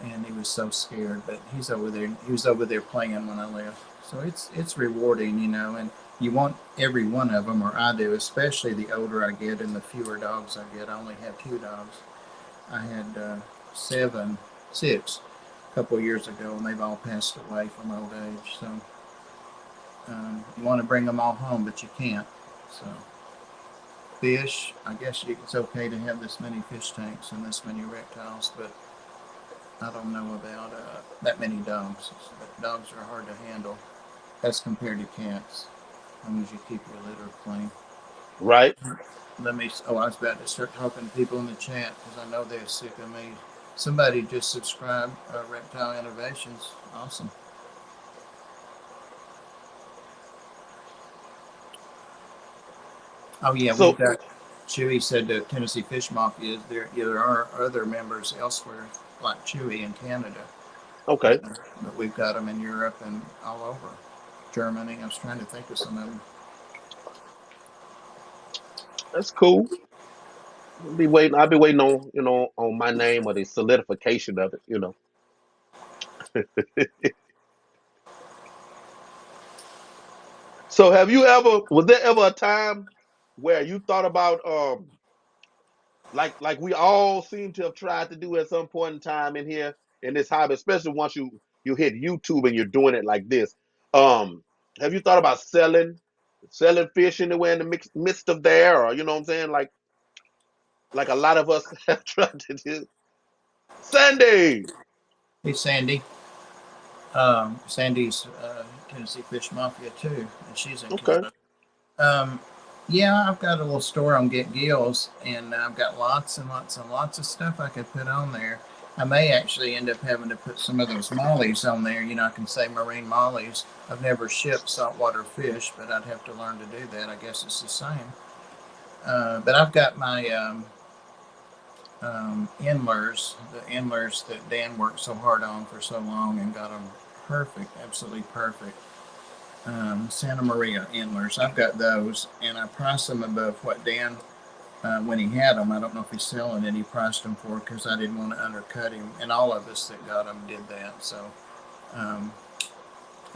and he was so scared. But he's over there. He was over there playing when I left. So it's rewarding, and you want every one of them, or I do, especially the older I get and the fewer dogs I get. I only have 2 dogs. I had 6 a couple of years ago, and they've all passed away from old age. So you want to bring them all home, but you can't. So fish, I guess it's okay to have this many fish tanks and this many reptiles, but I don't know about that many dogs. Dogs are hard to handle as compared to cats, as long as you keep your litter clean. Right. I was about to start talking to people in the chat because I know they're sick of me. Somebody just subscribed, Reptile Innovations. Awesome. Oh yeah, So we've got. Chewy said that Tennessee Fish Mafia. There are other members elsewhere, like Chewy in Canada. okay. But we've got them in Europe and all over. Germany. I was trying to think of some of them. That's cool. I'll be waiting on, on my name or the solidification of it. So was there ever a time where you thought about like we all seem to have tried to do at some point in time in here in this hobby, especially once you hit YouTube and you're doing it like this. Have you thought about selling fish anywhere in the midst of there, or you know what I'm saying? Like a lot of us have tried to do. Sandy. Hey, Sandy. Sandy's Tennessee Fish Mafia too, and she's in Okay. Canada. Yeah, I've got a little store on Get Gills, and I've got lots and lots and lots of stuff I could put on there. I may actually end up having to put some of those mollies on there. I can say marine mollies. I've never shipped saltwater fish, but I'd have to learn to do that. I guess it's the same. But I've got my endlers, the endlers that Dan worked so hard on for so long and got them perfect, absolutely perfect. Santa Maria endlers. I've got those, and I priced them above what Dan, when he had them, I don't know if he's selling it, he priced them for because I didn't want to undercut him, and all of us that got them did that. So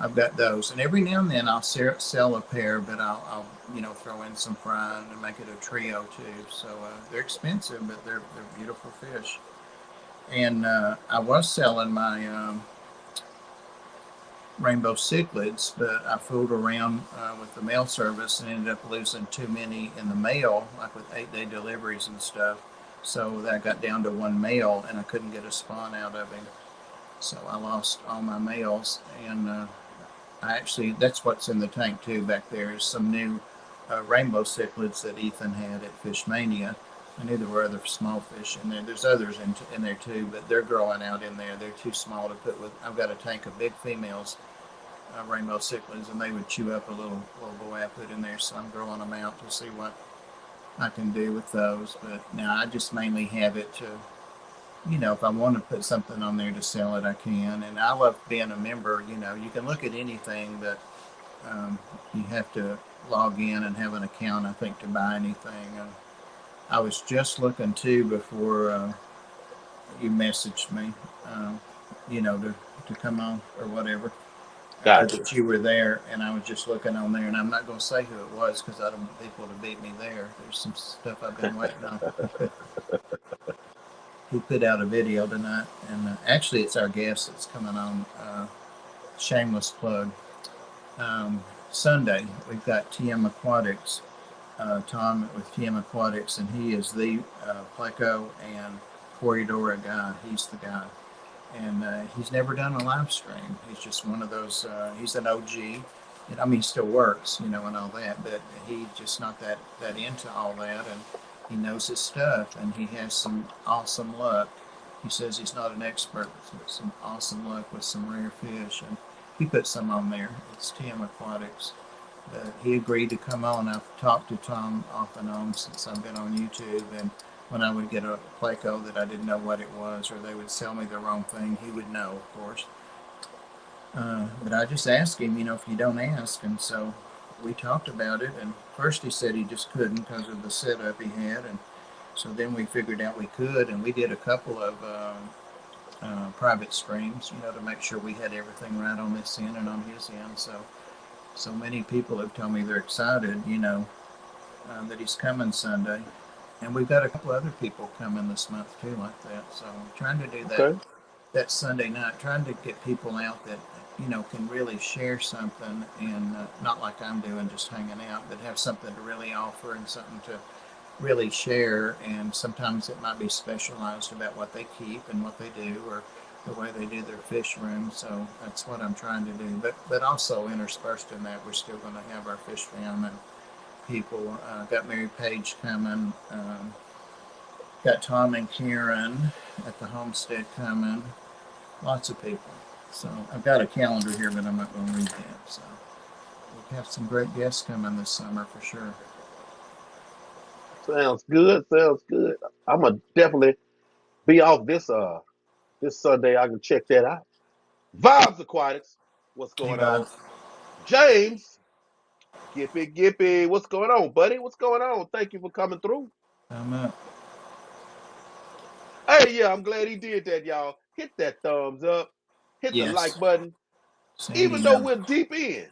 I've got those, and every now and then I'll sell a pair, but I'll throw in some frying and make it a trio too. So they're expensive, but they're beautiful fish. And I was selling my rainbow cichlids, but I fooled around with the mail service and ended up losing too many in the mail, like with 8-day deliveries and stuff. So that got down to 1 male, and I couldn't get a spawn out of him. So I lost all my males, and that's what's in the tank too back there is some new rainbow cichlids that Ethan had at Fishmania. I knew there were other small fish in there. There's others in there too, but they're growing out in there. They're too small to put with. I've got a tank of big females, rainbow cichlids, and they would chew up a little boy I put in there. So I'm growing them out to see what I can do with those. But now I just mainly have it to you know, if I want to put something on there to sell it, I can. And I love being a member. You know, you can look at anything, but you have to log in and have an account, I think, to buy anything. And I was just looking too before you messaged me, you know, to come on or whatever. Gotcha. That you were there, and I was just looking on there, and I'm not going to say who it was because I don't want people to beat me there. There's some stuff I've been waiting on. He put out a video tonight, and actually, it's our guest that's coming on. Shameless plug. Sunday, we've got TM Aquatics, Tom with TM Aquatics, and he is the Pleco and Corridora guy. He's the guy. And he's never done a live stream. He's just one of those, he's an OG. And, I mean, he still works, you know, and all that, but he's just not that into all that. And he knows his stuff, and he has some awesome luck. He says he's not an expert, but some awesome luck with some rare fish. And he put some on there. It's TM Aquatics. He agreed to come on. I've talked to Tom off and on since I've been on YouTube, and when I would get a Pleco that I didn't know what it was, or they would sell me the wrong thing, he would know, of course. But I just asked him, you know, if you don't ask, and so we talked about it. And first he said he just couldn't because of the setup he had, and so then we figured out we could, and we did a couple of private streams, you know, to make sure we had everything right on this end and on his end. So many people have told me they're excited, you know, that he's coming Sunday. And we've got a couple other people coming this month too, like that. So I'm trying to do that Sunday night, trying to get people out that, you know, can really share something, and not like I'm doing, just hanging out, but have something to really offer and something to really share. And sometimes it might be specialized about what they keep and what they do, or the way they do their fish room. So that's what I'm trying to do. But also interspersed in that, we're still going to have our fish fam and people. Got Mary Page coming. Got Tom and Karen at the homestead coming. Lots of people. So I've got a calendar here, but I'm not going to read that. So we'll have some great guests coming this summer for sure. Sounds good. Sounds good. I'm gonna definitely be off this Sunday. I can check that out. Vibes Aquatics. What's Hey, going on? Bob. James, Gippy, what's going on, buddy? What's going on? Thank you for coming through. I'm up. Hey, yeah, I'm glad he did that, y'all. Hit that thumbs up. Hit the Yes. like button. Sandy, Even though no. we're deep in,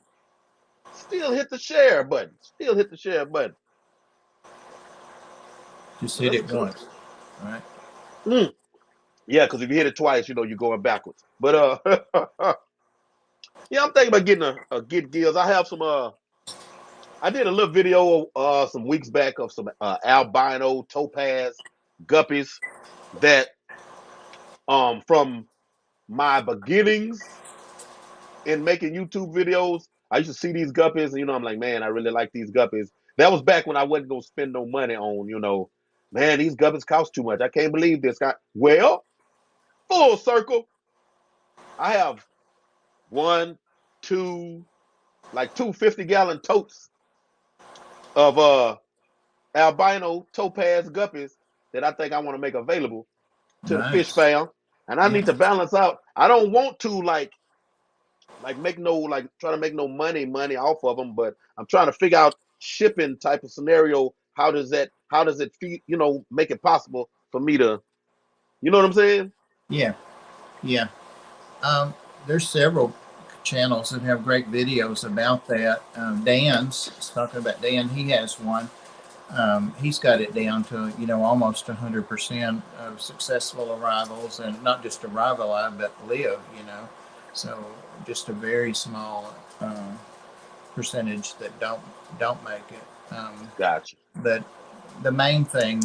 still hit the share button. Still hit the share button. Just hit That's it good. once. All right. Yeah, because if you hit it twice, you know you're going backwards. But yeah, I'm thinking about getting a get gills. I have some I did a little video some weeks back of some albino topaz guppies that from my beginnings in making YouTube videos, I used to see these guppies, and I'm like, man, I really like these guppies. That was back when I wasn't gonna spend no money on, man, these guppies cost too much. I can't believe this guy. Well, full circle. I have one, two, like two 50-gallon totes of albino topaz guppies that I think I want to make available to the fish Nice. fam. And I need Yeah. to balance out. I don't want to make no try to make no money off of them, but I'm trying to figure out shipping type of scenario. How does it feed, make it possible for me to, you know what I'm saying? Yeah. Yeah. There's several channels that have great videos about that. Dan's talking about Dan. He has one. He's got it down to almost 100% of successful arrivals, and not just arrival but live. So just a very small percentage that don't make it. Gotcha. But the main thing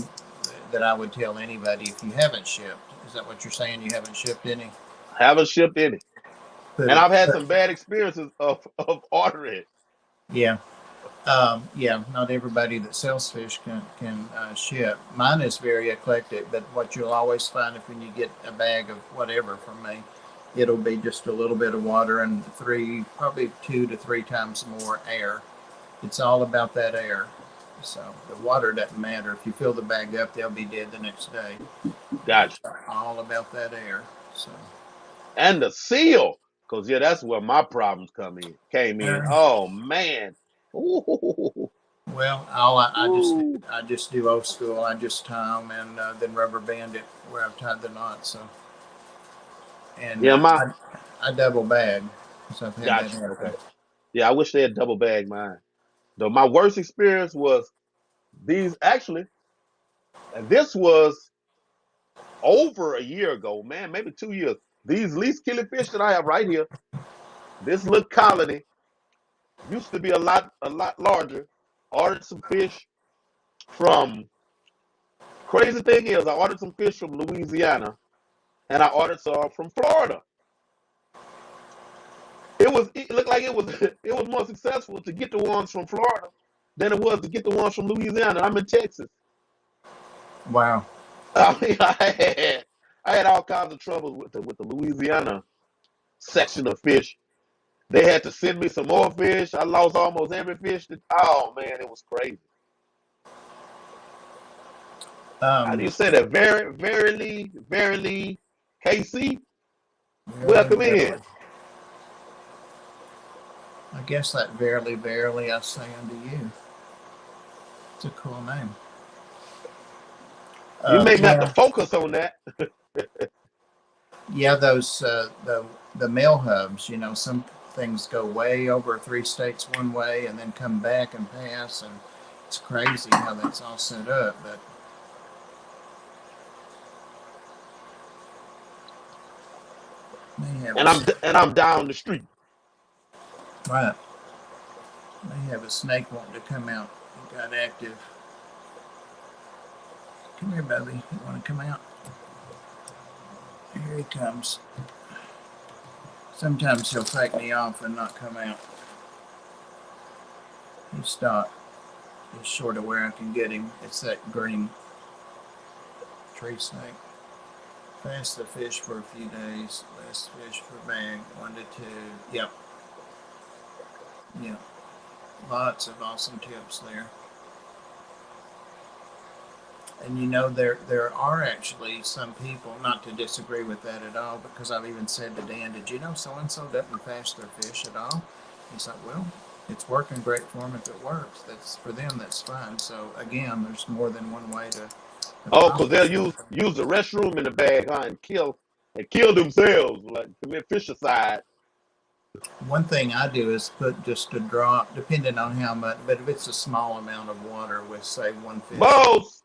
that I would tell anybody, if you haven't shipped, is that what you're saying? You haven't shipped any? Haven't shipped any, Put and it. I've had some bad experiences of ordering. Yeah. Yeah, not everybody that sells fish can ship. Mine is very eclectic, but what you'll always find if when you get a bag of whatever from me, it'll be just a little bit of water and probably 2 to 3 times more air. It's all about that air. So the water doesn't matter. If you fill the bag up, they'll be dead the next day. Gotcha. It's all about that air. So And the seal, because yeah, that's where my problems came in. uh, Oh man. Ooh, well, ooh. I just do old school. I just tie them and then rubber band it where I've tied the knot. So and Yeah, my I double bag. So I've had that gotcha. happen. Okay. Yeah, I wish they had double bag mine. Though my worst experience was these actually, and this was over a year ago, man, maybe 2 years. These least killifish that I have right here, this little colony used to be a lot larger. Ordered some fish from. Crazy thing is, I ordered some fish from Louisiana, and I ordered some from Florida. It looked like it was it was more successful to get the ones from Florida than it was to get the ones from Louisiana. I'm in Texas. Wow. I mean, I had all kinds of trouble with the Louisiana section of fish. They had to send me some more fish. I lost almost every fish. Oh man, it was crazy. How do Um, you say that? Verily, KC, Verily, welcome in. verily. I guess that verily, verily I say unto you. It's a cool name. You may have to Yeah, focus on that. yeah. Those the mail hubs. You know, some things go way over 3 states one way and then come back and pass, and it's crazy how that's all set up. But they have And I'm down the street. right. They have a snake wanting to come out. It got active. Come here, Bubby. You want to come out? Here he comes. Sometimes he'll take me off and not come out. He stopped. He's short of where I can get him. It's that green tree snake. Fast the fish for a few days. Less fish per bag. 1 to 2. Yep. Yep. Lots of awesome tips there. And you know, there are actually some people, not to disagree with that at all, because I've even said to Dan, did you know so-and-so doesn't fast their fish at all? He's like, well, it's working great for them. If it works, that's for them, that's fine. So again, there's more than one way to Oh, because accomplish they'll it. use the restroom in the bag, huh, and kill themselves, like commit fichicide. One thing I do is put just a drop, depending on how much, but if it's a small amount of water with, say, one fish, Boss!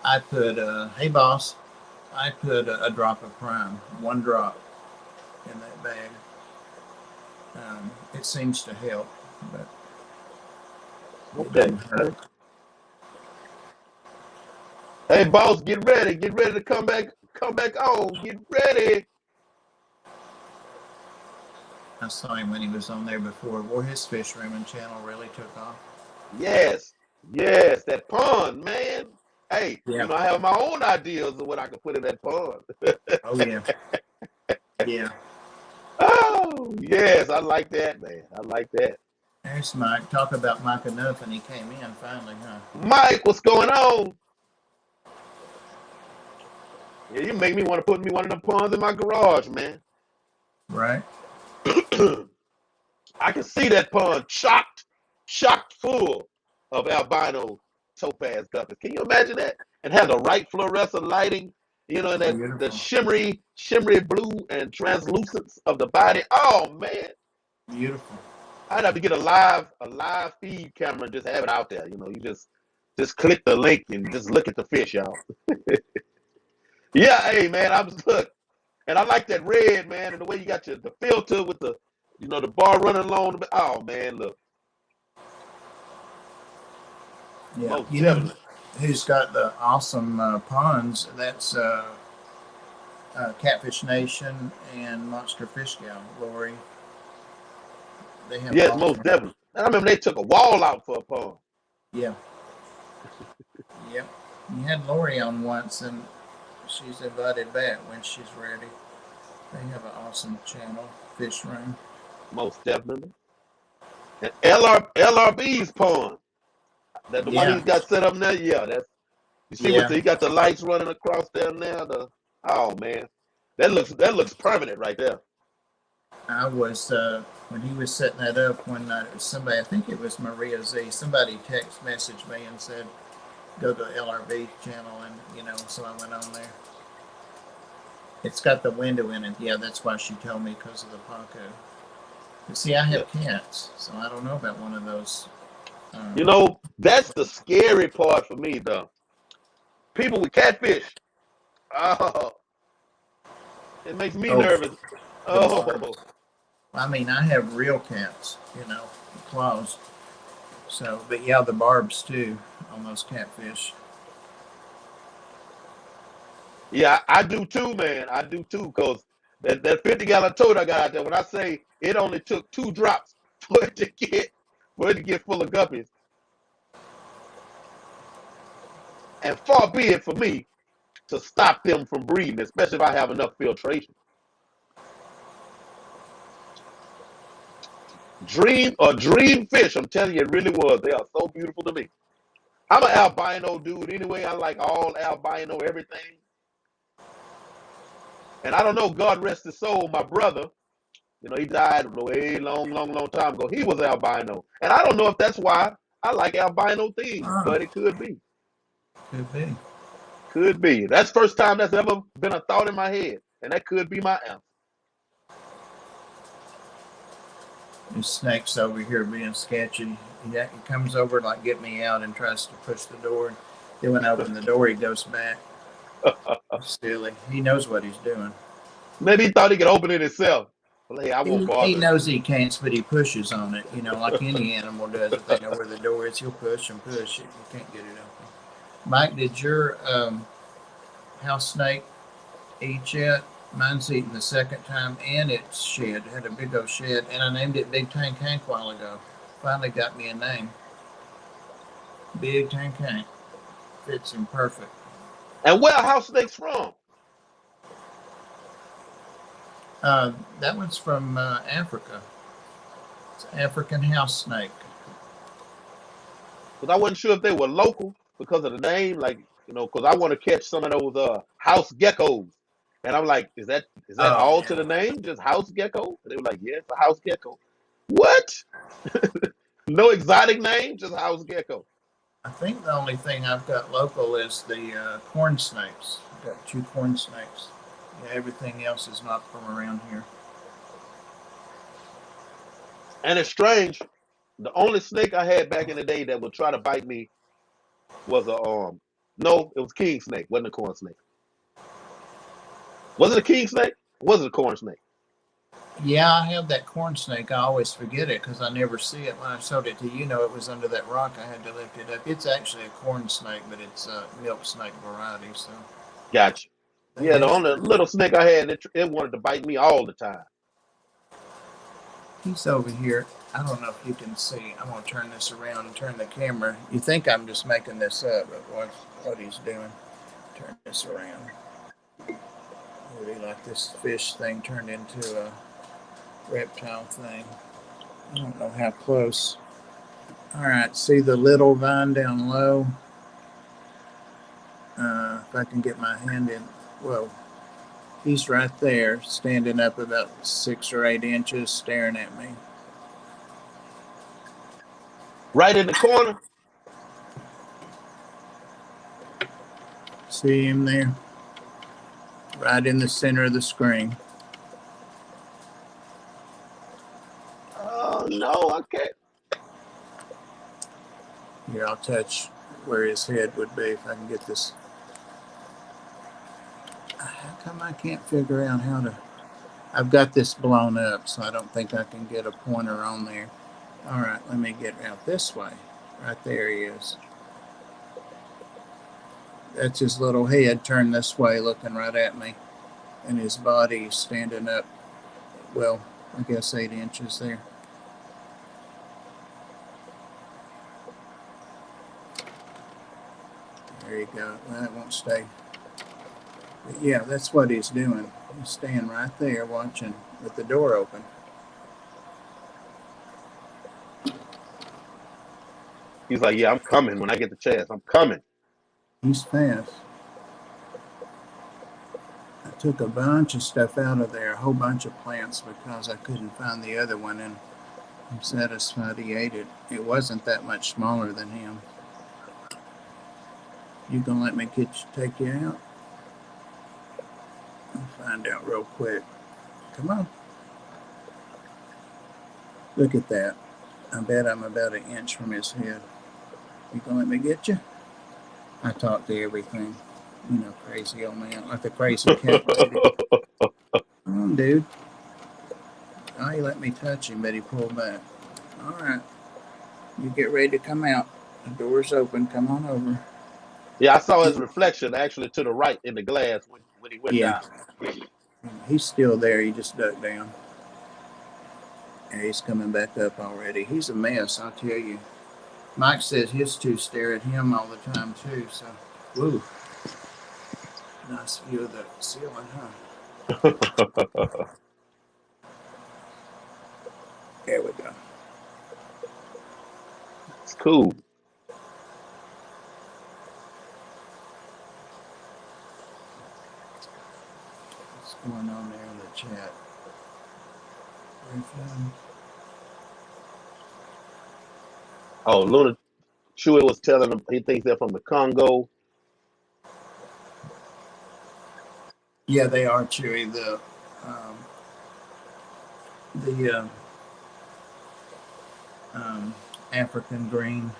I put, hey boss, I put a drop of prime, 1 drop in that bag. It seems to help, but it Okay. doesn't hurt. Hey, boss, get ready. Get ready to come back on. Get ready. I saw him when he was on there before. Boy, his fish rooming channel really took off. Yes. Yes, that pond, man. Hey, Yeah. I have my own ideas of what I can put in that pond. Oh yeah. Yeah. Oh, yes, I like that, man. I like that. There's Mike. Talk about Mike enough, and he came in finally, huh? Mike, what's going on? Yeah, you make me want to put me one of them ponds in my garage, man. Right. I can see that pond chocked full of albino topaz guppies. Can you imagine that? And have the right fluorescent lighting, and that the Beautiful. shimmery blue and translucence of the body. Oh man, Beautiful. I'd have to get a live feed camera and just have it out there. You just click the link and just look at the fish, y'all. Yeah, hey man, look, and I like that red, man, and the way you got the filter with the bar running along. Oh man, look, Yeah. most You know definitely. who's got the awesome ponds? That's Catfish Nation and Monster Fish Gal, Lori. They have Yes, most awesome. definitely. And I remember they took a wall out for a pond. Yeah. Yep. You had Lori on once, and she's invited back when she's ready. They have an awesome channel, Fish Room. Most definitely. And LRB's pond. That the one Yeah, he's got set up there? Yeah, that's you see what yeah. he got the lights running across there now. Oh man, that looks permanent right there. I was when he was setting that up one night. It was somebody. I think it was Maria Z. Somebody text messaged me and said go to LRB channel, and so I went on there. It's got the window in it. Yeah, that's why she told me because of the Paco. But see, I Yeah. have cats, so I don't know about one of those. That's the scary part for me though. People with catfish. Oh, it makes me Oh, nervous. the barbs. Oh, I mean, I have real cats, claws. So, but yeah, the barbs too on those catfish. yeah, I do too, man. I do too, cause that 50-gallon tote I got out there. When I say it only took 2 drops for it to get full of guppies, and far be it for me to stop them from breeding, especially if I have enough filtration. Dream fish. I'm telling you, it really was. They are so beautiful to me. I'm an albino dude anyway. I like all albino everything. And I don't know, God rest his soul, my brother, he died a way long time ago. He was albino. And I don't know if that's why I like albino things, Ah, but it could be. could be. Could be. That's the first time that's ever been a thought in my head. And that could be my answer. This snake's over here being sketchy. He comes over to like get me out and tries to push the door. Then when I open the door, he goes back. Silly. He knows what he's doing. Maybe he thought he could open it himself. Well, hey, I won't He bother. knows he can't, but he pushes on it. Like any animal does. If they know where the door is, he'll push and push it. You can't get it open. Mike, did your house snake eat yet? Mine's eaten the second time, and it's shed. It had a big old shed, and I named it Big Tank Hank a while ago. Finally got me a name. Big Tank Hank. Fits him perfect. And where are house snakes from? That one's from Africa. It's an African house snake. Because I wasn't sure if they were local because of the name, like, because I want to catch some of those house geckos. And I'm like, is that Oh all to yeah. the name? Just house gecko? And they were like, yeah, it's a house gecko. What? No exotic name, just house gecko. I think the only thing I've got local is the corn snakes. I've got 2 corn snakes. Yeah, everything else is not from around here. And it's strange. The only snake I had back in the day that would try to bite me was no, it was king snake, wasn't a corn snake. Was it a king snake? Or was it a corn snake? Yeah, I have that corn snake. I always forget it because I never see it. When I showed it to you, it was under that rock. I had to lift it up. It's actually a corn snake, but it's a milk snake variety. So Gotcha. they Yeah, the have. only little snake I had, it wanted to bite me all the time. He's over here. I don't know if you can see. I'm gonna turn this around and turn the camera. You think I'm just making this up, but what he's doing? Turn this around. Would he like this fish thing turned into a reptile thing? I don't know how close. All right, see the little vine down low? If I can get my hand in, well, he's right there, standing up about 6 or 8 inches, staring at me. Right in the corner. See him there? Right in the center of the screen. Oh no, I can't. Here, I'll touch where his head would be if I can get this. How come I can't figure out how to? I've got this blown up, so I don't think I can get a pointer on there. All right, let me get out this way. Right there he is. That's his little head turned this way, looking right at me. And his body standing up, well, I guess 8 inches there. There you go. Well, that won't stay. But yeah, that's what he's doing. He's staying right there watching with the door open. He's like, yeah, I'm coming when I get the chance. I'm coming. He's fast. I took a bunch of stuff out of there, a whole bunch of plants, because I couldn't find the other one, and I'm satisfied he ate it. It wasn't that much smaller than him. You gonna let me take you out? I'll find out real quick. Come on. Look at that. I bet I'm about an inch from his head. You gonna let me get you? I talk to everything. You know, crazy old man, like the crazy cat lady. Come on, dude. Oh, he let me touch him, but he pulled back. All right. You get ready to come out. The door's open. Come on over. Yeah, I saw his reflection actually to the right in the glass when he went Yeah. down. He's still there. He just ducked down. And he's coming back up already. He's a mess, I'll tell you. Mike says his two stare at him all the time, too. So, woo. Nice view of the ceiling, huh? There we go. It's cool. What's going on there in the chat? Oh, Luna Chewy was telling him he thinks they're from the Congo. Yeah, they are, Chewy. The African green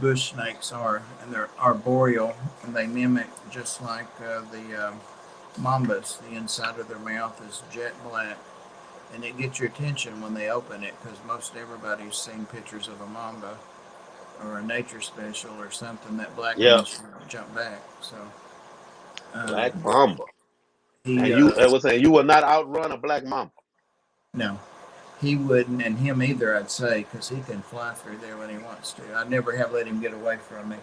bush snakes are, and they're arboreal, and they mimic just like the mambas. The inside of their mouth is jet black, and it gets your attention when they open it, because most everybody's seen pictures of a mamba or a nature special or something. That black Yeah. one should jump back. So Black mamba. He, and I was saying you will not outrun a black mamba. No, he wouldn't, and him either, I'd say, because he can fly through there when he wants to. I never have let him get away from me.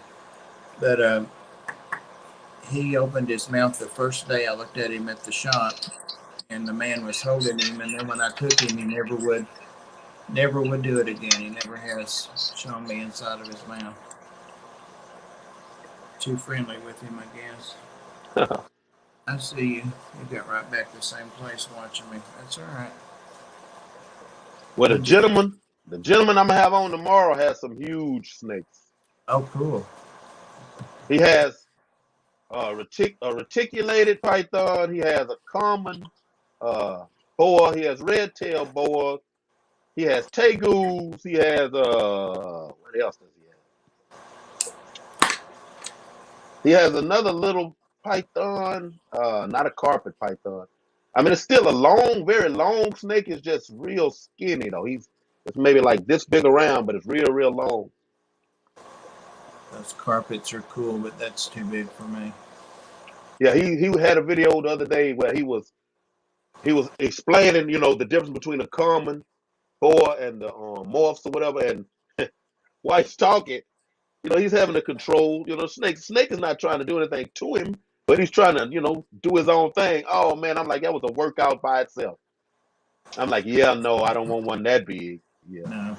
But he opened his mouth the first day I looked at him at the shop, and the man was holding him, and then when I took him, he never would do it again. He never has shown me inside of his mouth. Too friendly with him, I guess. I see you. You got right back to the same place watching me. That's all right. Well, the gentleman I'm gonna have on tomorrow has some huge snakes. Oh, cool. He has a reticulated python. He has a common boa. He has red-tailed boa. He has tegus. He has what else does he have? He has another little python, not a carpet python. I mean, it's still a long, very long snake. It's just real skinny though. It's maybe like this big around, but it's real, real long. Those carpets are cool, but that's too big for me. Yeah, he had a video the other day where he was explaining, the difference between a common boa and the morphs or whatever. And while he's talking, he's having to control. Snake is not trying to do anything to him, but he's trying to, do his own thing. Oh man, I'm like, that was a workout by itself. I'm like, yeah, no, I don't want one that big. Yeah. No.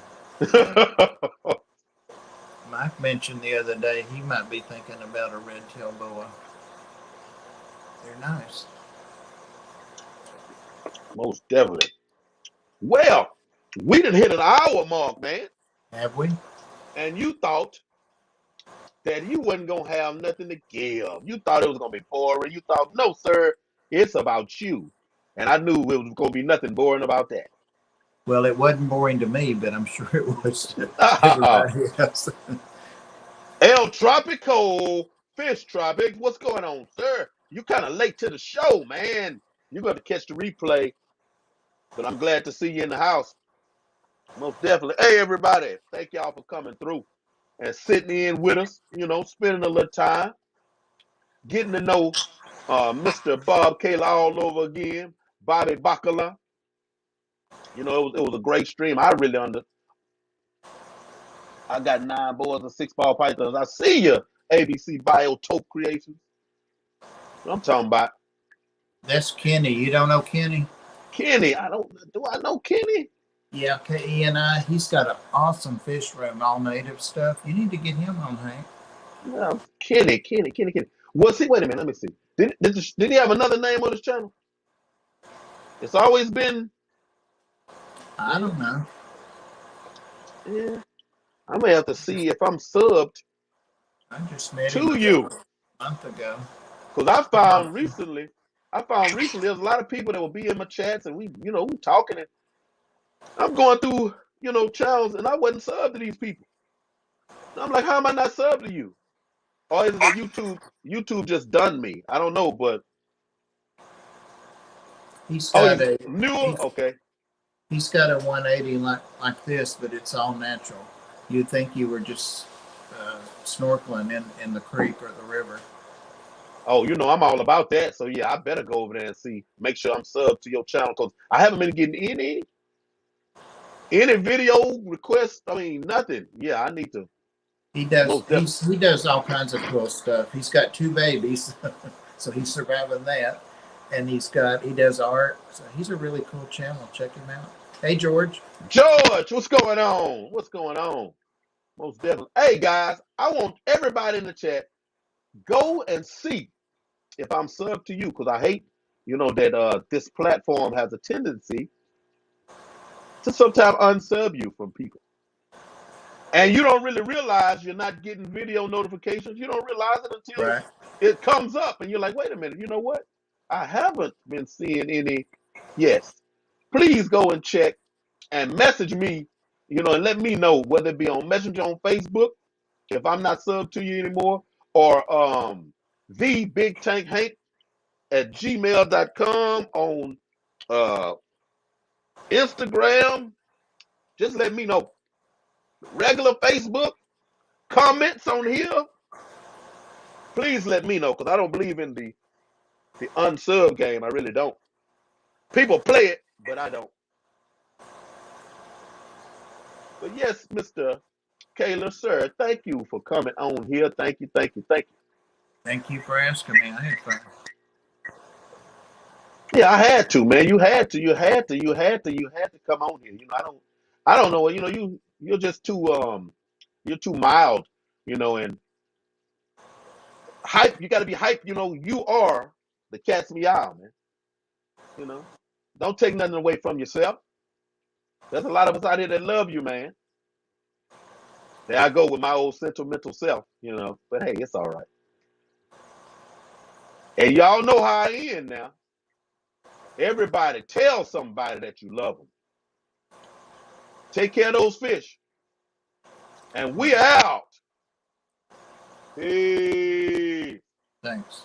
Mike mentioned the other day he might be thinking about a red-tailed boa. They're nice. Most definitely. Well, we done hit an hour mark, man. Have we? And you thought that you wasn't gonna have nothing to give. You thought it was gonna be boring. You thought, no, sir, it's about you. And I knew it was gonna be nothing boring about that. Well, it wasn't boring to me, but I'm sure it was to everybody else. El Tropico Fish Tropic, what's going on, sir? You kind of late to the show, man. You're going to catch the replay, but I'm glad to see you in the house. Most definitely. Hey, everybody, thank y'all for coming through and sitting in with us, spending a little time, getting to know Mr. Bob Caylor all over again, Bobby Bacala. It was a great stream. I got 9 boys and 6 ball pythons. I see you, ABC Biotope Creations. What I'm talking about. That's Kenny. You don't know Kenny? Kenny, do I know Kenny? Yeah, KENI, he's got an awesome fish room, all native stuff. You need to get him on, Hank. No, Kenny. Was he? Wait a minute. Let me see. Did he have another name on his channel? It's always been. I don't know. Yeah. I may have to see if I'm subbed I just met him to you. a month ago. Because I found recently there's a lot of people that will be in my chats and we talking and I'm going through, channels and I wasn't subbed to these people. And I'm like, how am I not subbed to you? Or is it that YouTube just done me? I don't know, but He's oh, got he's a newer? he's, Okay. he's got a 180 like this, but it's all natural. You'd think you were just snorkeling in the creek or the river. Oh, I'm all about that. So yeah, I better go over there and make sure I'm subbed to your channel because I haven't been getting any video requests. I mean, nothing. Yeah, I need to He does most definitely. he does all kinds of cool stuff. He's got 2 babies, so he's surviving that. And he does art. So he's a really cool channel. Check him out. Hey George. George, what's going on? What's going on? Most definitely. Hey guys, I want everybody in the chat go and see if I'm subbed to you because I hate, that this platform has a tendency to sometimes unsub you from people. And you don't really realize you're not getting video notifications. You don't realize it until Right. it comes up and you're like, wait a minute, you know what? I haven't been seeing any. Yes. Please go and check and message me, and let me know whether it be on Messenger on Facebook, if I'm not subbed to you anymore, or the Big Tank Hank at gmail.com on uh, Instagram. Just let me know. Regular Facebook comments on here. Please let me know because I don't believe in the unsub game. I really don't. People play it, but I don't. But yes, Mr. Caylor, sir, thank you for coming on here. Thank you. Thank you for asking me. I had fun. Yeah, I had to, man. You had to come on here. I don't know. You're just you're too mild, and hype. You got to be hype. You are the cat's meow, man. You know, don't take nothing away from yourself. There's a lot of us out here that love you, man. There I go with my old sentimental self, but hey, it's all right. And y'all know how I end now. Everybody tell somebody that you love them. Take care of those fish. And we out. Peace. Thanks.